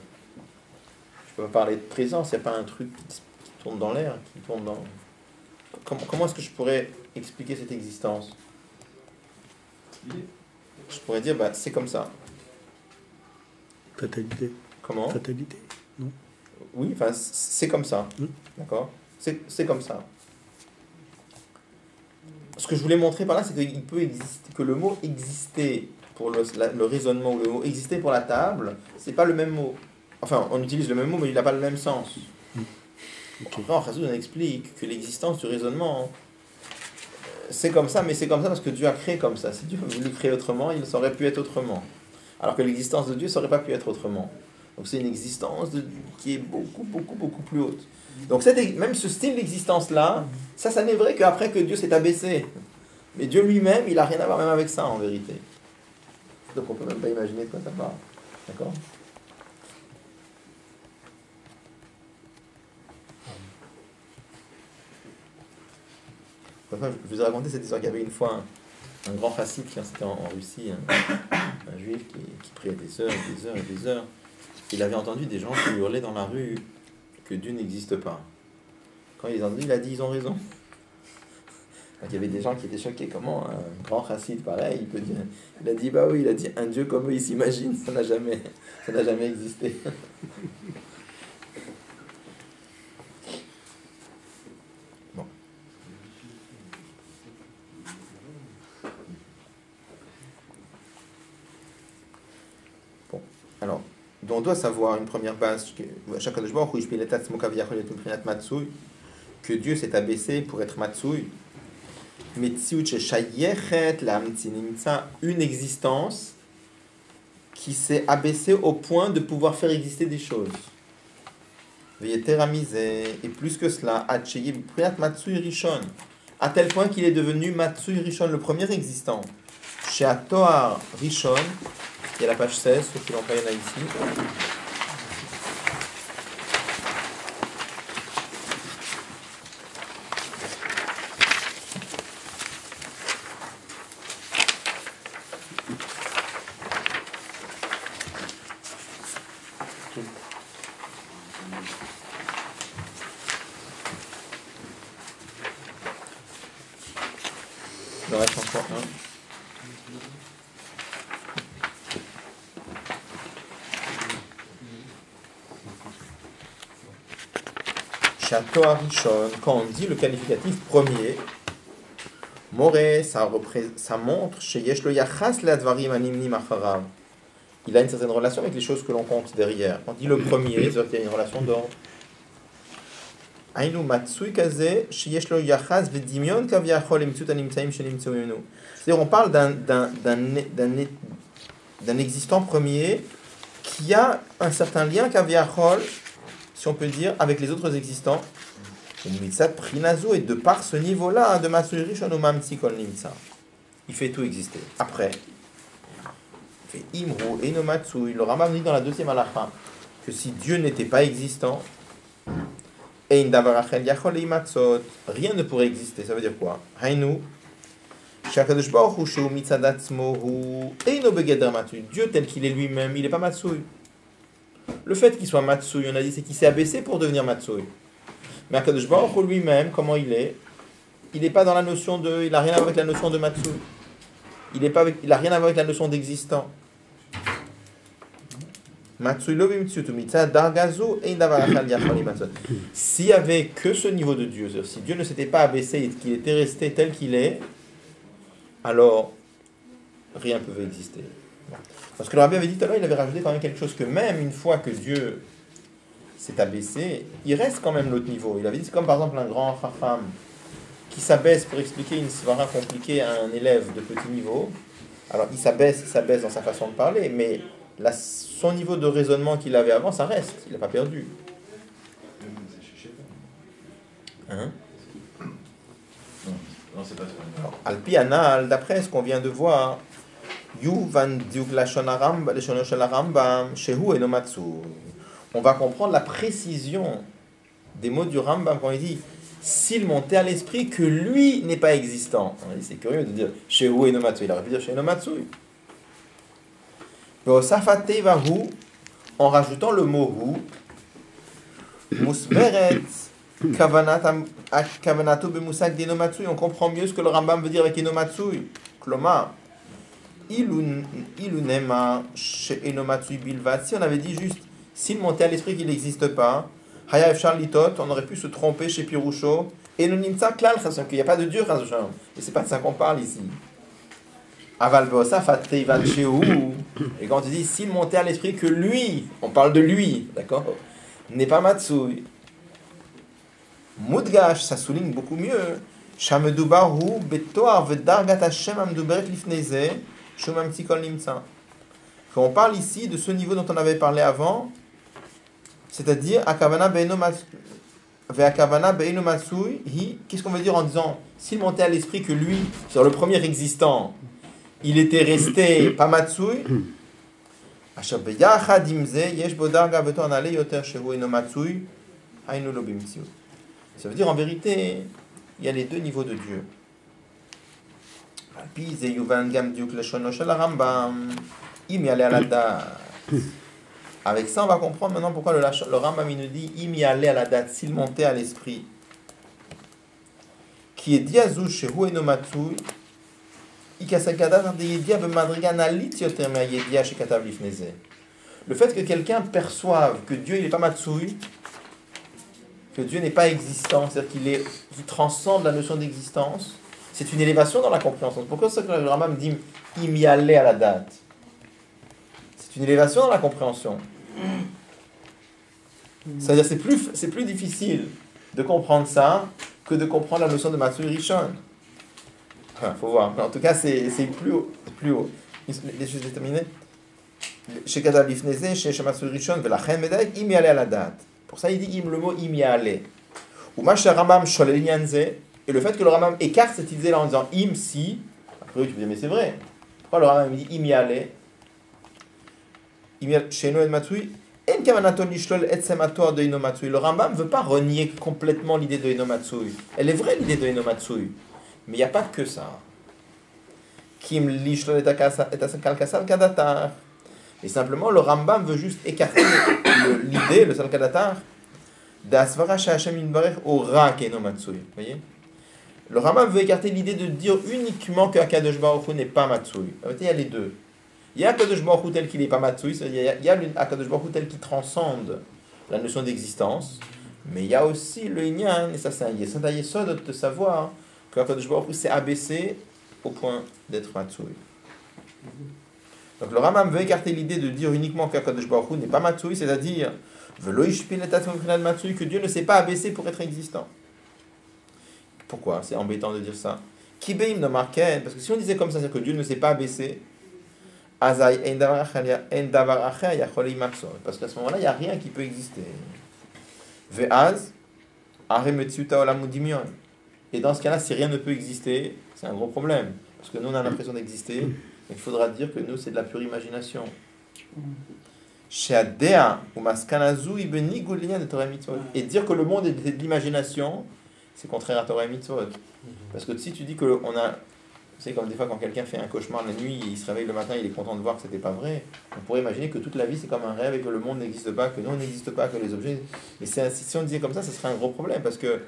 Je peux pas parler de présence, il n'y a pas un truc qui tourne dans l'air, qui tourne dans... Comment est-ce que je pourrais expliquer cette existence? Je pourrais dire, c'est comme ça. Fatalité. Comment? Fatalité, non? Oui, c'est comme ça. D'accord? C'est comme ça. Ce que je voulais montrer par là, c'est qu'il peut exister, que le mot exister pour le raisonnement ou le mot exister pour la table, c'est pas le même mot. Enfin, on utilise le même mot, mais il n'a pas le même sens. Okay. Après, en Chassidut, on explique que l'existence du raisonnement, c'est comme ça, mais c'est comme ça parce que Dieu a créé comme ça. Si Dieu avait voulu créer autrement, il aurait pu être autrement. Alors que l'existence de Dieu, ça n'aurait pas pu être autrement. Donc c'est une existence qui est beaucoup, beaucoup, beaucoup plus haute. Donc même ce style d'existence-là, ça n'est vrai qu'après que Dieu s'est abaissé. Mais Dieu lui-même, il n'a rien à voir même avec ça, en vérité. Donc on ne peut même pas imaginer de quoi ça parle. D'accord? Je vous ai raconté cette histoire qu'il y avait une fois un grand chassid qui c'était en Russie, un juif qui priait des heures et des heures et des heures. Il avait entendu des gens qui hurlaient dans la rue que Dieu n'existe pas. Quand il les a entendus, il a dit ils ont raison. Donc, il y avait des gens qui étaient choqués. Comment un grand chassid pareil, il peut dire. Il a dit oui, il a dit un Dieu comme eux, ils s'imaginent, ça n'a jamais existé. Alors, on doit savoir une première base que Dieu s'est abaissé pour être Matsui. Une existence qui s'est abaissée au point de pouvoir faire exister des choses. Et plus que cela, à tel point qu'il est devenu Matsui Rishon, le premier existant. Chez Atoar Rishon, il y a la page 16, ceux qui l'ont pas, il y en a ici. Il en reste encore un. Atoar Rishon, quand on dit le qualificatif premier, Moré, ça montre chez Yeshlo Yachas Ladvarim Animnim Acharav. Il a une certaine relation avec les choses que l'on compte derrière. Quand on dit le premier, c'est-à-dire qu'il y a une relation d'ordre. Aïnou Matsui Kaze, chez Yeshlo Yachas Vedimion Kaviachol Imtsut Animtsaim Shenimtsu Yunu. C'est-à-dire on parle d'un existant premier qui a un certain lien Kaviachol, si on peut dire, avec les autres existants. Et de par ce niveau-là, de Matsui Rishon ou Mamtsi Kol Nimtsa, il fait tout exister. Après, il fait Imru et no Matsui. Le Rambam dit dans la deuxième halakha que si Dieu n'était pas existant, rien ne pourrait exister. Ça veut dire quoi? Hainu, Dieu tel qu'il est lui-même, il n'est pas Matsui. Le fait qu'il soit Matsui, on a dit, c'est qu'il s'est abaissé pour devenir Matsui. Mais Akadosh Baruch Hu lui-même, comment il est? Il n'est pas dans la notion de... Il n'a rien à voir avec la notion de Matsui. Il n'a rien à voir avec la notion d'existant. S'il n'y avait que ce niveau de Dieu, c'est-à-dire si Dieu ne s'était pas abaissé et qu'il était resté tel qu'il est, alors rien ne pouvait exister. Parce que le Rabbi avait dit tout à l'heure, il avait rajouté quand même quelque chose, que même une fois que Dieu s'est abaissé, il reste quand même l'autre niveau. Il avait dit, c'est comme par exemple un grand chacham qui s'abaisse pour expliquer une svara compliquée à un élève de petit niveau. Alors il s'abaisse dans sa façon de parler, mais son niveau de raisonnement qu'il avait avant, ça reste. Il n'a pas perdu. Hein? Non, c'est pas ça. Alpi Anal, d'après ce qu'on vient de voir, on va comprendre la précision des mots du Rambam quand il dit s'il montait à l'esprit que lui n'est pas existant. C'est curieux de dire Shehu Enomatsui. Il aurait pu dire Shehu Enomatsui. En rajoutant le mot hu, musberet kavanato bemusak d'Enomatsui, on comprend mieux ce que le Rambam veut dire avec Enomatsui. Kloma, ilunema chez Enomatsui bilvat. Si on avait dit juste s'il montait à l'esprit qu'il n'existe pas, Haya Efshar Litot, on aurait pu se tromper chez Pirusho. Et nous nimtsa klal, qu'il n'y a pas de Dieu, et c'est pas de ça qu'on parle ici. Aval beosa fatei val shehu. Et quand tu dis s'il montait à l'esprit que lui, on parle de lui, d'accord, n'est pas Matsui. Mudgash, ça souligne beaucoup mieux. Shamedubahu betoar vedargat Hashem amduberet lifneze shumam tikol nimtsa. On parle ici de ce niveau dont on avait parlé avant, c'est-à-dire akavana beino matsui. Qu'est-ce qu'on veut dire en disant s'il montait à l'esprit que lui, sur le premier existant, il était resté pas matsui. Ça veut dire en vérité, il y a les deux niveaux de Dieu. Avec ça, on va comprendre maintenant pourquoi le Rambam nous dit Imi allait à la date, s'il montait à l'esprit. Qui est diazou chez Hu Enomatsui. Le fait que quelqu'un perçoive que Dieu il n'est pas Matsui, que Dieu n'est pas existant, c'est-à-dire qu'il transcende la notion d'existence, c'est une élévation dans la compréhension. Pourquoi c'est que le Rambam dit il m'y allait à la date? C'est une élévation dans la compréhension. C'est-à-dire c'est plus difficile de comprendre ça que de comprendre la notion de Matsui Rishon. Faut voir. En tout cas, c'est plus haut. Plus haut. Les choses déterminées. Chez Kadav Lifneze, chez Matsui Rishon, Velachem Medaïk, il m'y allait à la date. Pour ça, il dit le mot il m'y allait. Ou Masha Rambam Sholel Nyanze, et le fait que le Rambam écarte cette idée-là en disant im si, après tu peux dire mais c'est vrai. Pourquoi le Rambam dit il m'y allait? Chez Noël Matsui, En Kavanato Lishlol Etsem Ator de Enomatsui. Le Rambam ne veut pas renier complètement l'idée de Enomatsui. Elle est vraie l'idée de Enomatsui. Mais il n'y a pas que ça. Kim Lishlol et Asalkalkasal Kadatar. Et simplement, le Rambam veut juste écarter l'idée, le Salkadatar, d'Asvara Shahashem Yinbarech au Ra Kenomatsui. Vous voyez? Le Rambam veut écarter l'idée de dire uniquement que Akadosh Baruch Hu n'est pas Matsui. Il y a les deux. Il y a Akadosh Baruch Hu tel qu'il n'est pas Matsui, c'est-à-dire il y a Akadosh Baruch Hu tel qui transcende la notion d'existence, mais il y a aussi le Inyan, et ça c'est un Yesod de savoir que Akadosh Baruch Hu s'est abaissé au point d'être Matsui. Donc le Rambam veut écarter l'idée de dire uniquement qu'Akadosh Baruch Hu n'est pas Matsui, c'est-à-dire que Dieu ne s'est pas abaissé pour être existant. Pourquoi? C'est embêtant de dire ça. Parce que si on disait comme ça, c'est que Dieu ne s'est pas abaissé, parce qu'à ce moment-là, il n'y a rien qui peut exister. Et dans ce cas-là, si rien ne peut exister, c'est un gros problème. Parce que nous, on a l'impression d'exister. Il faudra dire que nous, c'est de la pure imagination. Et dire que le monde est de l'imagination, c'est contraire à Torah et Mitzvot. Parce que si tu dis que C'est comme des fois quand quelqu'un fait un cauchemar la nuit, il se réveille le matin, il est content de voir que c'était pas vrai. On pourrait imaginer que toute la vie c'est comme un rêve et que le monde n'existe pas, que nous on n'existe pas, que les objets. Mais si on disait comme ça serait un gros problème parce que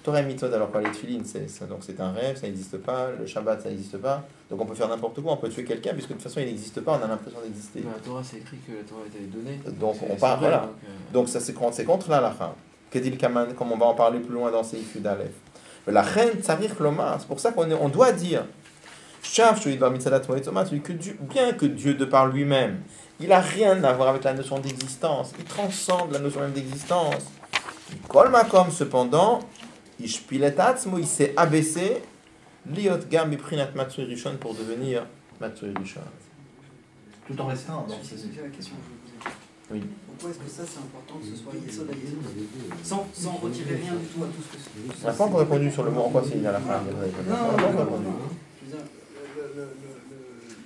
Torah mitzvot alors pas les tefillin, donc c'est un rêve, ça n'existe pas. Le Shabbat ça n'existe pas. Donc on peut faire n'importe quoi, on peut tuer quelqu'un puisque de toute façon il n'existe pas, on a l'impression d'exister. Mais la Torah c'est écrit que la Torah a été donnée. Donc on part voilà. Donc ça c'est contre la lacha. Kedil kaman, comme on va en parler plus loin dans Seif Yud Aleph. La reine tsarich lomar, c'est pour ça qu'on doit dire. Bien que Dieu, de par lui-même, il n'a rien à voir avec la notion d'existence, il transcende la notion même d'existence. Kol makom, cependant, il s'est abaissé, liot gam biprinat matsui rishon pour devenir matsui rishon. Tout en restant. C'est la question que je vous ai posée. Oui. Pourquoi est-ce que ça c'est important que ce soit Yesod à Yesod sans retirer rien du tout à tout ce que c'est. On n'a pas encore répondu sur le mot en quoi c'est à la fin. Non. Je veux dire,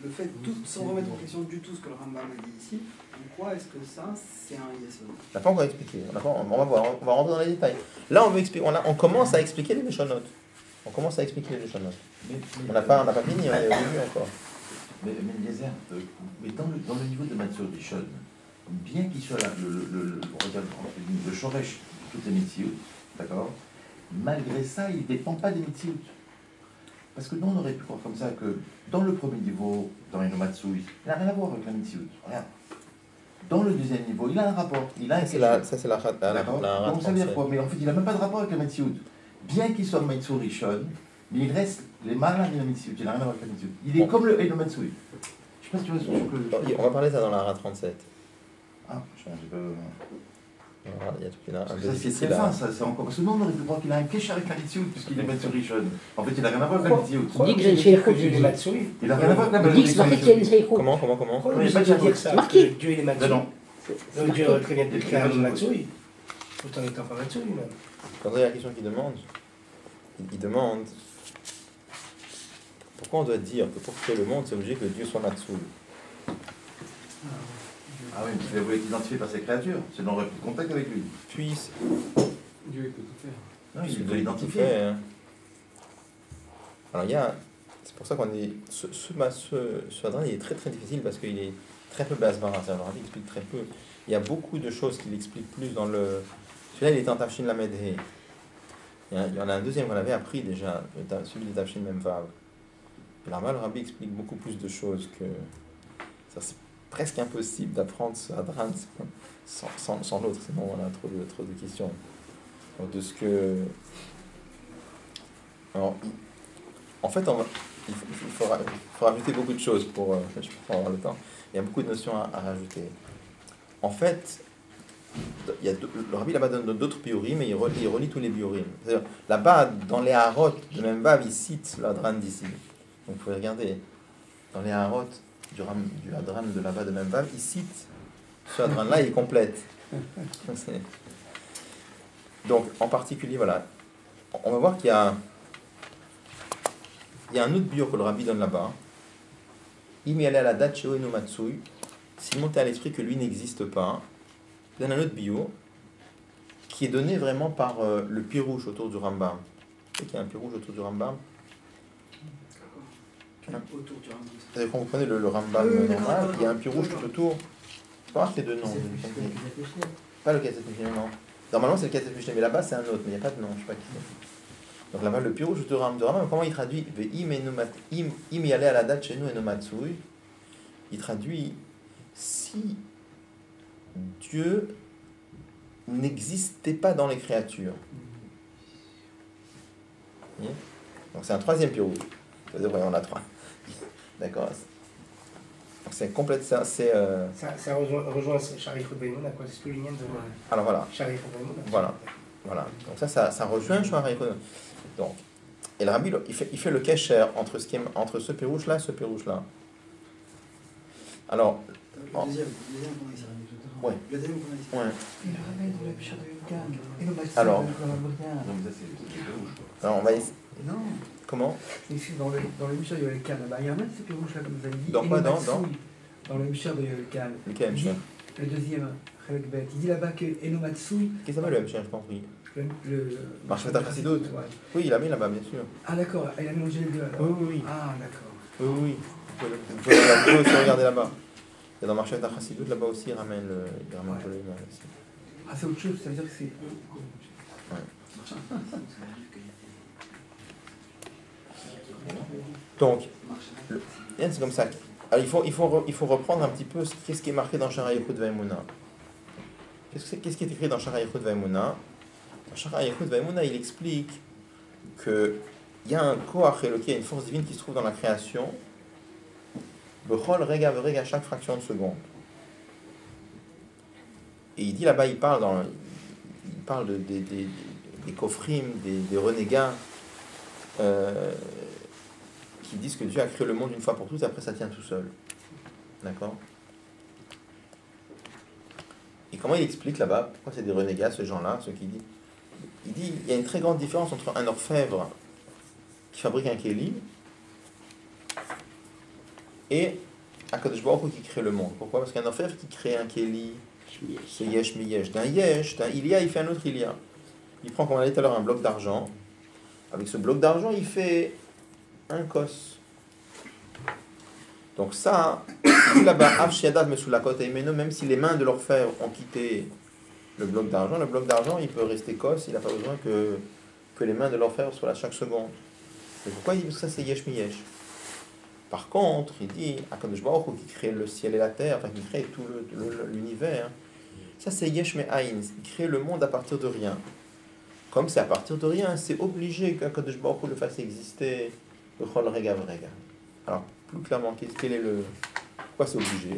le fait, sans remettre en question du tout ce que le Rambam a dit ici, en quoi est-ce que ça, c'est un Yesod? On n'a pas encore expliqué. On va voir, on va rentrer dans les détails. Là, on commence à expliquer les Leshonot. On n'a pas fini, on est au début encore. Mais dans le niveau de Matsur Rishon, bien qu'il soit là, le shoresh de toutes les Mitziout, d'accord, malgré ça, il ne dépend pas des Mitziout. Parce que nous, on aurait pu croire comme ça que dans le premier niveau, dans les Nomatsui, il n'a rien à voir avec la Mitziout. Rien. Dans le deuxième niveau, il a un rapport. Il a un ça, c'est la d'accord. Donc ça veut dire quoi? Mais en fait, il n'a même pas de rapport avec la Mitziout. Bien qu'il soit Matsur Rishon, mais il reste les malins de la Mitziout. Il n'a rien à voir avec la Mitziout. Il est comme le Nomatsui. Je sais pas si tu vois ce que on va parler de ça dans la RA 37. Ah, j'ai pas... Il y a tout un ça, c'est très fin, ça, c'est encore... Parce que nous, on aurait pu croire qu'il a un cache avec la Mitziout, puisqu'il est Matsur Rishon. En fait, il n'a rien à voir avec la Mitziout. Il n'a rien à voir avec la Mitziout. Comment Il n'y a pas de dire ça. Marqué. Dieu il est Matsui. Non. Dieu aurait très bien pu créer un Matsui. Tout en étant pas Matsui même. Quand il y a la question qu'il demande, il demande pourquoi on doit dire que pour créer le monde, c'est obligé que Dieu soit Matsui. Ah oui, mais il voulait être identifié par ses créatures, sinon on aurait plus de contact avec lui. Puisse. Dieu il peut tout faire. Non, il doit l'identifier. Alors c'est pour ça qu'on est... Ce Hadran, il est très très difficile parce qu'il est très peu basbar. Il explique très peu. Il y a beaucoup de choses qu'il explique plus dans le... Celui-là, il est en Tafshin Lamed He. Il y en a un deuxième qu'on avait appris déjà, celui de Tafshin Memvav. Là-bas, le Rabbi explique beaucoup plus de choses que... C'est presque impossible d'apprendre ce Hadran sans l'autre, sinon on a trop de questions. Donc, de ce que... Alors, en fait, il faut rajouter beaucoup de choses pour avoir le temps. Il y a beaucoup de notions à rajouter. En fait, le Rabbi là-bas donne d'autres biorim, mais il relie tous les biorim. C'est-à-dire, là-bas, dans les Harot de Memvav, il cite le Hadran d'ici. Donc, vous pouvez regarder. Dans les Harot du Hadran de là-bas de Memvav, il cite ce Hadran-là, il complète. Donc, en particulier, voilà. On va voir qu'il y a un autre bio que le Rabbi donne là-bas. Il m'y allait à la date chez Oeno Matsui. S'il montait à l'esprit que lui n'existe pas, il donne un autre bio qui est donné vraiment par le pirouche autour du Rambam. Vous savez qu'il y a un pirouche autour du Rambam? Autour du Rambam. C'est-à-dire qu'on prenait le Rambam normal, il y a un pirouche tout autour. Je pense que c'est deux noms. Pas le Kesef Mishneh, non. Normalement c'est le Kesef Mishneh, mais là-bas c'est un autre, mais il n'y a pas de nom, je ne sais pas qui c'est. Donc là-bas le pirouche autour du Rambam, comment il traduit im yaleh à la date chez nous enomatsui? Il traduit si Dieu n'existait pas dans les créatures. Donc c'est un troisième pirouche. C'est-à-dire, on a trois. D'accord. C'est complète ça. Ça rejoint Sharif Obeimoun, à quoi c'est tout l'union de. Alors voilà. Sharif Obeimoun. Voilà. Donc ça rejoint Sharif Obeimoun. Donc, et le Rabbi, il fait le kesher entre ce pérouche-là et ce pérouche-là. Alors. Le deuxième qu'on a ici. Ouais. Le deuxième qu'on a ici. Ouais. Alors on va essayer. Non. Comment? Ici, dans le Mishnah de Yolkan, il y a un petit pérouche là, comme vous avez dit. Dans quoi? Dans le Mishnah de Yolkan. Lequel Mishnah? Le deuxième, il dit là-bas que Enomatsui. Qu'est-ce que ça va le Mishnah? Je pas compris. Marche à Chassidut. Ouais. Oui, il a mis là-bas, bien sûr. Ah d'accord, elle a mélangé les deux alors. Oui. Ah d'accord. Oui. Vous pouvez aussi regarder là-bas. Et dans Marche à Chassidut, là-bas aussi, il ramène Ouais. le lien aussi. Ah c'est autre chose, ça veut dire que c'est... Donc, c'est comme ça. Alors, il faut reprendre un petit peu qu'est-ce qui est marqué dans Shara Yechud Vaimuna. Qu'est-ce qui est écrit dans Shara Yechud Vaimuna? Dans Shara Yechud Vaimuna, il explique qu'il y a un koach eloki, il y a une force divine qui se trouve dans la création. Bechol rega verega, à chaque fraction de seconde. Et il dit là-bas, il parle des kofrim, des renégats, qui disent que Dieu a créé le monde une fois pour toutes, après ça tient tout seul. D'accord? Et comment il explique là-bas, pourquoi c'est des renégats, ce gens-là, ceux qui disent? Il dit, il y a une très grande différence entre un orfèvre qui fabrique un kéli et Akadosh Baruch Hu qui crée le monde. Pourquoi? Parce qu'un orfèvre qui crée un kéli, c'est yesh mi yesh. D'un ilia, il fait un autre ilia. Il prend, comme on a dit tout à l'heure, un bloc d'argent. Avec ce bloc d'argent, il fait un kos. Donc ça, là-bas, même si les mains de l'orfèvre ont quitté le bloc d'argent, il peut rester kos, il n'a pas besoin que les mains de l'orfèvre soient là chaque seconde. Et pourquoi il dit que ça c'est yesh mi yesh? Par contre, il dit, Akadosh Baruch Hu qui crée le ciel et la terre, enfin qui crée tout l'univers, ça c'est yesh me ayin, il crée le monde à partir de rien. Comme c'est à partir de rien, c'est obligé qu'Akadosh Baruch Hu le fasse exister. Alors, plus clairement, quel est le... Pourquoi c'est obligé?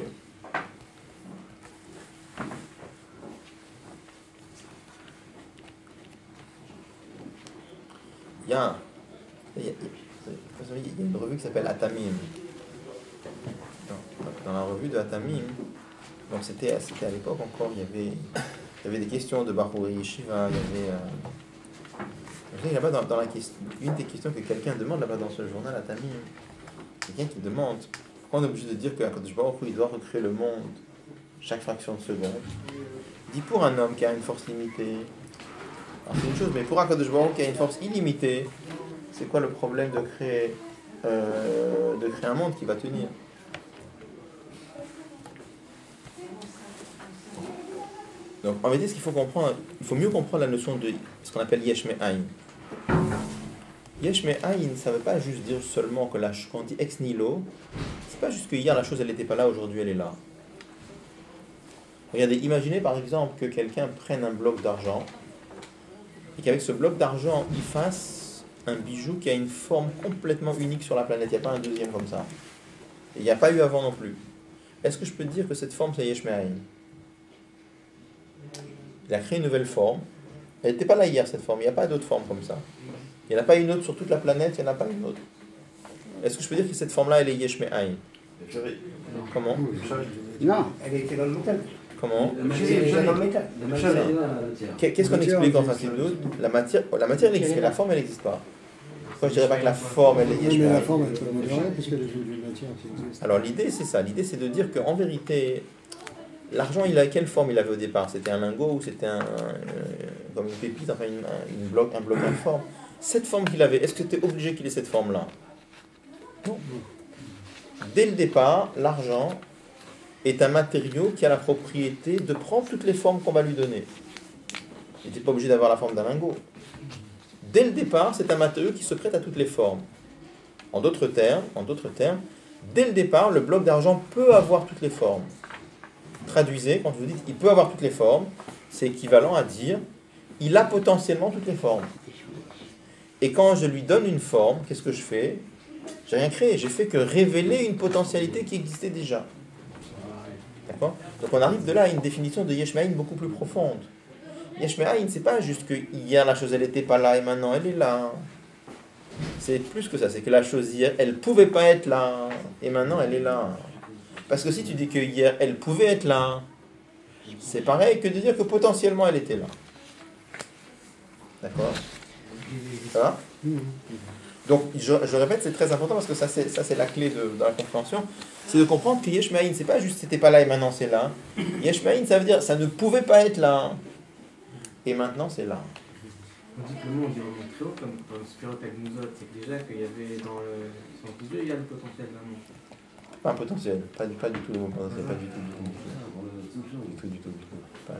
Il y a une revue qui s'appelle Atamim. Dans la revue de Atamim, donc c'était à l'époque encore, il y avait des questions de Bachouri Yeshiva, il y avait... là-bas, dans une des questions que quelqu'un demande là-bas dans ce journal Atamim, quelqu'un qui demande pourquoi on est obligé de dire qu'Akadosh Baruch Hu il doit recréer le monde chaque fraction de seconde. Il dit pour un homme qui a une force limitée, alors c'est une chose, mais pour Akadosh Baruch Hu qui a une force illimitée, c'est quoi le problème de créer un monde qui va tenir? Donc en vérité, ce qu'il faut comprendre, il faut mieux comprendre la notion de ce qu'on appelle yesh me ayin. Yesh me ayin, ça ne veut pas juste dire seulement que quand on dit ex nihilo, c'est pas juste que hier la chose elle n'était pas là, aujourd'hui elle est là. Regardez, imaginez par exemple que quelqu'un prenne un bloc d'argent et qu'avec ce bloc d'argent il fasse un bijou qui a une forme complètement unique sur la planète. Il n'y a pas un deuxième comme ça. Et il n'y a pas eu avant non plus. Est-ce que je peux dire que cette forme c'est yesh me ayin? Il a créé une nouvelle forme. Elle n'était pas là hier, cette forme. Il n'y a pas d'autre forme comme ça. Il n'y en a pas une autre sur toute la planète, il n'y en a pas une autre. Est-ce que je peux dire que cette forme-là, elle est yesh me ayin? Comment? Non, elle était dans le métal. Comment? Dans le métal. Qu'est-ce qu'on explique en principe d'autre? La matière, elle existe, mais la forme, elle n'existe pas. Pourquoi je dirais pas que la forme, elle est yesh me ayin? Mais la forme, elle peut modérer, parce qu'elle est d'une matière qui existe. Alors l'idée, c'est ça. L'idée, c'est de dire qu'en vérité... L'argent, quelle forme il avait au départ? C'était un lingot ou c'était comme une pépite, enfin un bloc informe? Cette forme qu'il avait, est-ce que tu es obligé qu'il ait cette forme-là? Non. Dès le départ, l'argent est un matériau qui a la propriété de prendre toutes les formes qu'on va lui donner. Il n'était pas obligé d'avoir la forme d'un lingot. Dès le départ, c'est un matériau qui se prête à toutes les formes. En d'autres termes, dès le départ, le bloc d'argent peut avoir toutes les formes. Traduisez, quand vous dites il peut avoir toutes les formes, c'est équivalent à dire il a potentiellement toutes les formes. Et quand je lui donne une forme, qu'est-ce que je fais? J'ai rien créé, j'ai fait que révéler une potentialité qui existait déjà. D'accord? Donc on arrive de là à une définition de yesh me ayin beaucoup plus profonde. Yesh me ayin, c'est pas juste que hier la chose elle n'était pas là et maintenant elle est là. C'est plus que ça, c'est que la chose hier elle pouvait pas être là et maintenant elle est là. Parce que si tu dis que hier, elle pouvait être là, c'est pareil que de dire que potentiellement, elle était là. D'accord? Ça va? Donc, je répète, c'est très important parce que ça c'est la clé de la compréhension. C'est de comprendre que yesh me ayin, c'est pas juste c'était pas là et maintenant c'est là. Yesh me ayin, ça veut dire ça ne pouvait pas être là et maintenant c'est là. On dit que le monde il remonte très haut, comme dans le Spirot Agnouzot, c'est que déjà qu'il y avait dans le son Dieu, il y a le potentiel d'un monde. Pas un potentiel, pas du tout le mot potentiel, pas du tout. Pas...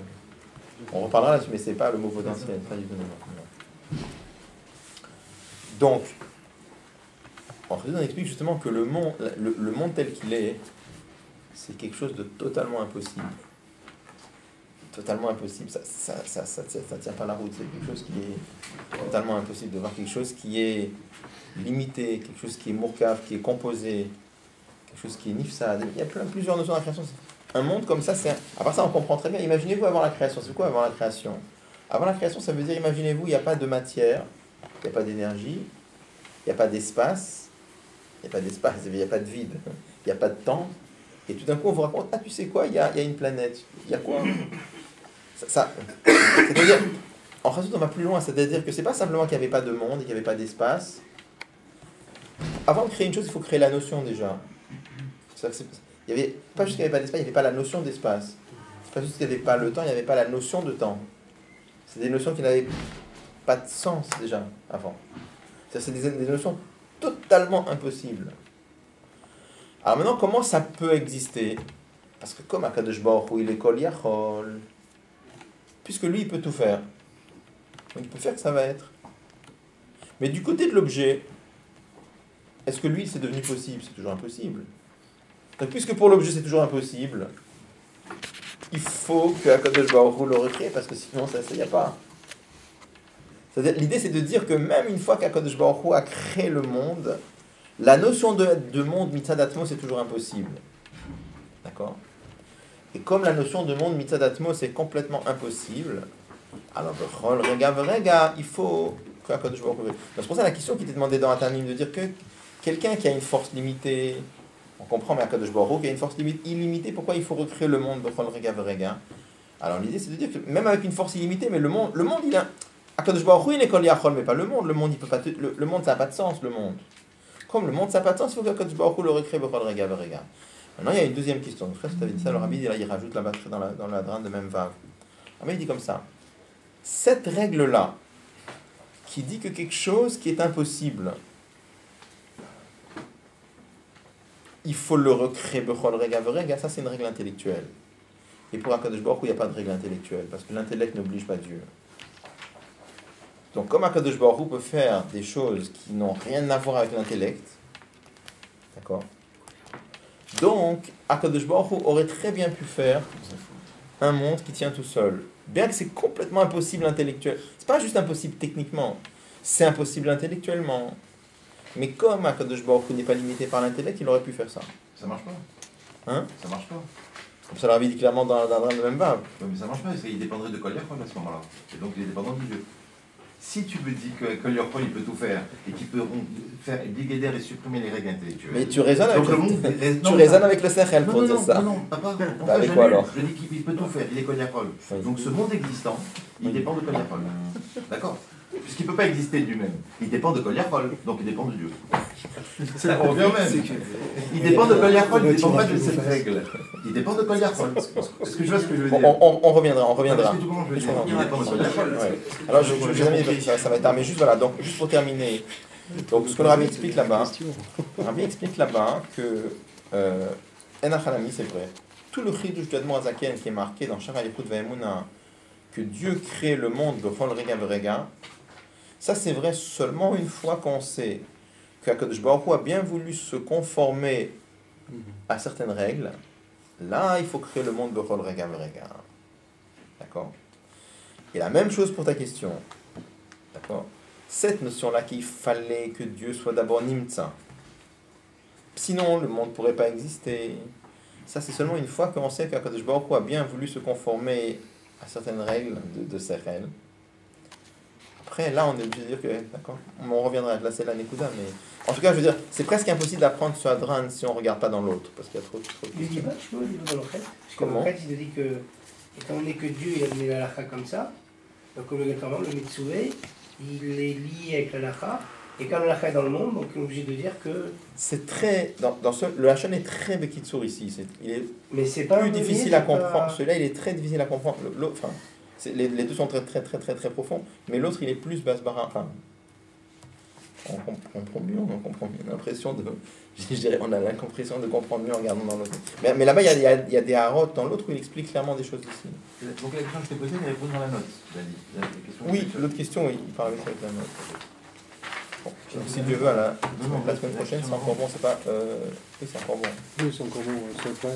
On reparlera là-dessus, mais c'est pas le mot potentiel, pas du tout. Non. Donc, en fait, on explique justement que le monde tel qu'il est, c'est quelque chose de totalement impossible. Totalement impossible, ça tient pas la route, c'est quelque chose qui est totalement impossible de voir quelque chose qui est limité, quelque chose qui est mourkaf, qui est composé, quelque chose qui est nifsad. Il y a plusieurs notions de la création. Un monde comme ça, à part ça, on comprend très bien. Imaginez-vous avant la création. C'est quoi avant la création? Avant la création, ça veut dire, imaginez-vous, il n'y a pas de matière, il n'y a pas d'énergie, il n'y a pas d'espace, il n'y a pas de vide, il n'y a pas de temps. Et tout d'un coup, on vous raconte, ah, tu sais quoi, il y a une planète. Il y a quoi? C'est-à-dire, en fait, on va plus loin. C'est-à-dire que c'est pas simplement qu'il n'y avait pas de monde et qu'il n'y avait pas d'espace. Avant de créer une chose, il faut créer la notion déjà. Il n'y avait pas juste qu'il n'y avait pas d'espace, il n'y avait pas la notion d'espace. C'est pas juste qu'il n'y avait pas le temps, il n'y avait pas la notion de temps. C'est des notions qui n'avaient pas de sens déjà avant. C'est des notions totalement impossibles. Alors maintenant, comment ça peut exister? Parce que comme Akadosh Baruch Hu, il est Kol Yachol, puisque lui, il peut tout faire. Donc il peut faire que ça va être. Mais du côté de l'objet, est-ce que lui, c'est devenu possible? C'est toujours impossible. Donc puisque pour l'objet, c'est toujours impossible, il faut que Akadosh Baruch Hu le recrée, parce que sinon, ça n'y a pas. C'est-à-dire, l'idée, c'est de dire que même une fois qu'Akadosh Baruch Hu a créé le monde, la notion de monde mitzad atmos c'est toujours impossible. D'accord? Et comme la notion de monde mitzad atmos est complètement impossible, alors il faut que Akadosh Baruch Hu... Donc c'est pour ça la question qui était demandée dans Atanim, de dire que quelqu'un qui a une force limitée, on comprend, mais Akadosh Baruch Hu qui a une force limite illimitée, pourquoi il faut recréer le monde b'chol rega v'rega? Alors l'idée c'est de dire que même avec une force illimitée, mais le monde il a... Akadosh Baruch Hu il est kol yachol, mais pas le monde. Le monde il peut pas... Le monde ça n'a pas de sens, le monde. Comme le monde ça n'a pas de sens, il faut qu'Akadosh Baruch Hu le recrée b'chol rega v'rega. Maintenant il y a une deuxième question. Je sais pas si tu avais dit ça, le Rabbi il rajoute là-bas dans la drane de même vague. Il dit comme ça. Cette règle-là, qui dit que quelque chose qui est impossible, il faut le recréer b'chol rega v'rega, ça c'est une règle intellectuelle. Et pour Akadosh Baruch Hu, il n'y a pas de règle intellectuelle, parce que l'intellect n'oblige pas Dieu. Donc comme Akadosh Baruch Hu peut faire des choses qui n'ont rien à voir avec l'intellect, d'accord? Donc Akadosh Baruch Hu aurait très bien pu faire un monde qui tient tout seul. Bien que c'est complètement impossible intellectuellement. C'est pas juste impossible techniquement, c'est impossible intellectuellement. Mais comme Akadosh Baruch Hu n'est pas limité par l'intellect, il aurait pu faire ça. Ça marche pas. Hein? Ça marche pas. Comme ça l'avait dit clairement dans le même verbe. Oui, mais ça marche pas, parce qu'il dépendrait de Kol Yachol à ce moment-là. Et donc il est dépendant du Dieu. Si tu me dis que Kol Yachol il peut tout faire, et qu'il peut faire déguéder et supprimer les règles intellectuelles. Mais tu raisonnes avec, tu raisonnes avec le Sechel pour dire ça. Non, papa. Bah avec quoi alors? Je dis qu'il peut tout faire, il est Kol Yachol. Oui. Donc ce monde existant, il dépend de Kol Yachol. D'accord? Puisqu'il ne peut pas exister de lui-même. Il dépend de Kol Yachol, donc il dépend de Dieu. Ça revient même. Il dépend de Kol Yachol, il ne dépend pas de cette règle. Il dépend de Kol Yachol. Est-ce que je vois ce que je veux dire? On reviendra. Est-ce que tu comprends ce que je veux dire? Il dépend de Kol Yachol. Ouais. Alors ça va être tard, mais juste voilà, donc juste pour terminer. Donc ce que le Rabbi explique là-bas, que Enachanami, c'est vrai. Tout le chidouche d'Admor Azaken qui est marqué dans Shara Yechut Va'emuna, que Dieu crée le monde b'chol rega v'rega, ça c'est vrai seulement une fois qu'on sait qu'Akadosh Baruch Hu a bien voulu se conformer à certaines règles. Là, il faut créer le monde b'chol rega v'rega. D'accord? Et la même chose pour ta question. D'accord? Cette notion-là qu'il fallait que Dieu soit d'abord Nimtza. Sinon, le monde ne pourrait pas exister. Ça, c'est seulement une fois qu'on sait qu'Akadosh Baruch Hu a bien voulu se conformer à certaines règles de Sechel. Après, là, on est obligé de dire que, d'accord, on reviendra, là, c'est la Nekuda, mais en tout cas, je veux dire, c'est presque impossible d'apprendre sur Adran si on ne regarde pas dans l'autre, parce qu'il y a trop de questions. Il ne dit pas de choses dans l'enquête. Parce que Comment? l'enquête, il te dit que, étant donné que Dieu il a donné la lacha comme ça, donc obligatoirement, le Mitsué, il est lié avec la lacha, et quand la lacha est dans le monde, donc on est obligé de dire que. C'est très. Le Hachon est très Bekitsour ici. Il est mais c'est pas plus difficile à comprendre. Celui-là, il est très difficile à comprendre. Enfin, Les deux sont très profonds, mais l'autre il est plus basse-bara. Enfin, on comprend mieux, on a l'impression de... Je dirais, on a l'impression de comprendre mieux en regardant dans l'autre. Mais là-bas, il y a des harotes dans l'autre où il explique clairement des choses ici. Donc la question que je t'ai posée, il répond dans la note. Oui, l'autre question, oui, il parle avec la note. Bon, donc, si Dieu veut, la semaine prochaine, c'est encore bon, c'est pas... oui, c'est encore bon. Oui, c'est encore bon, c'est après...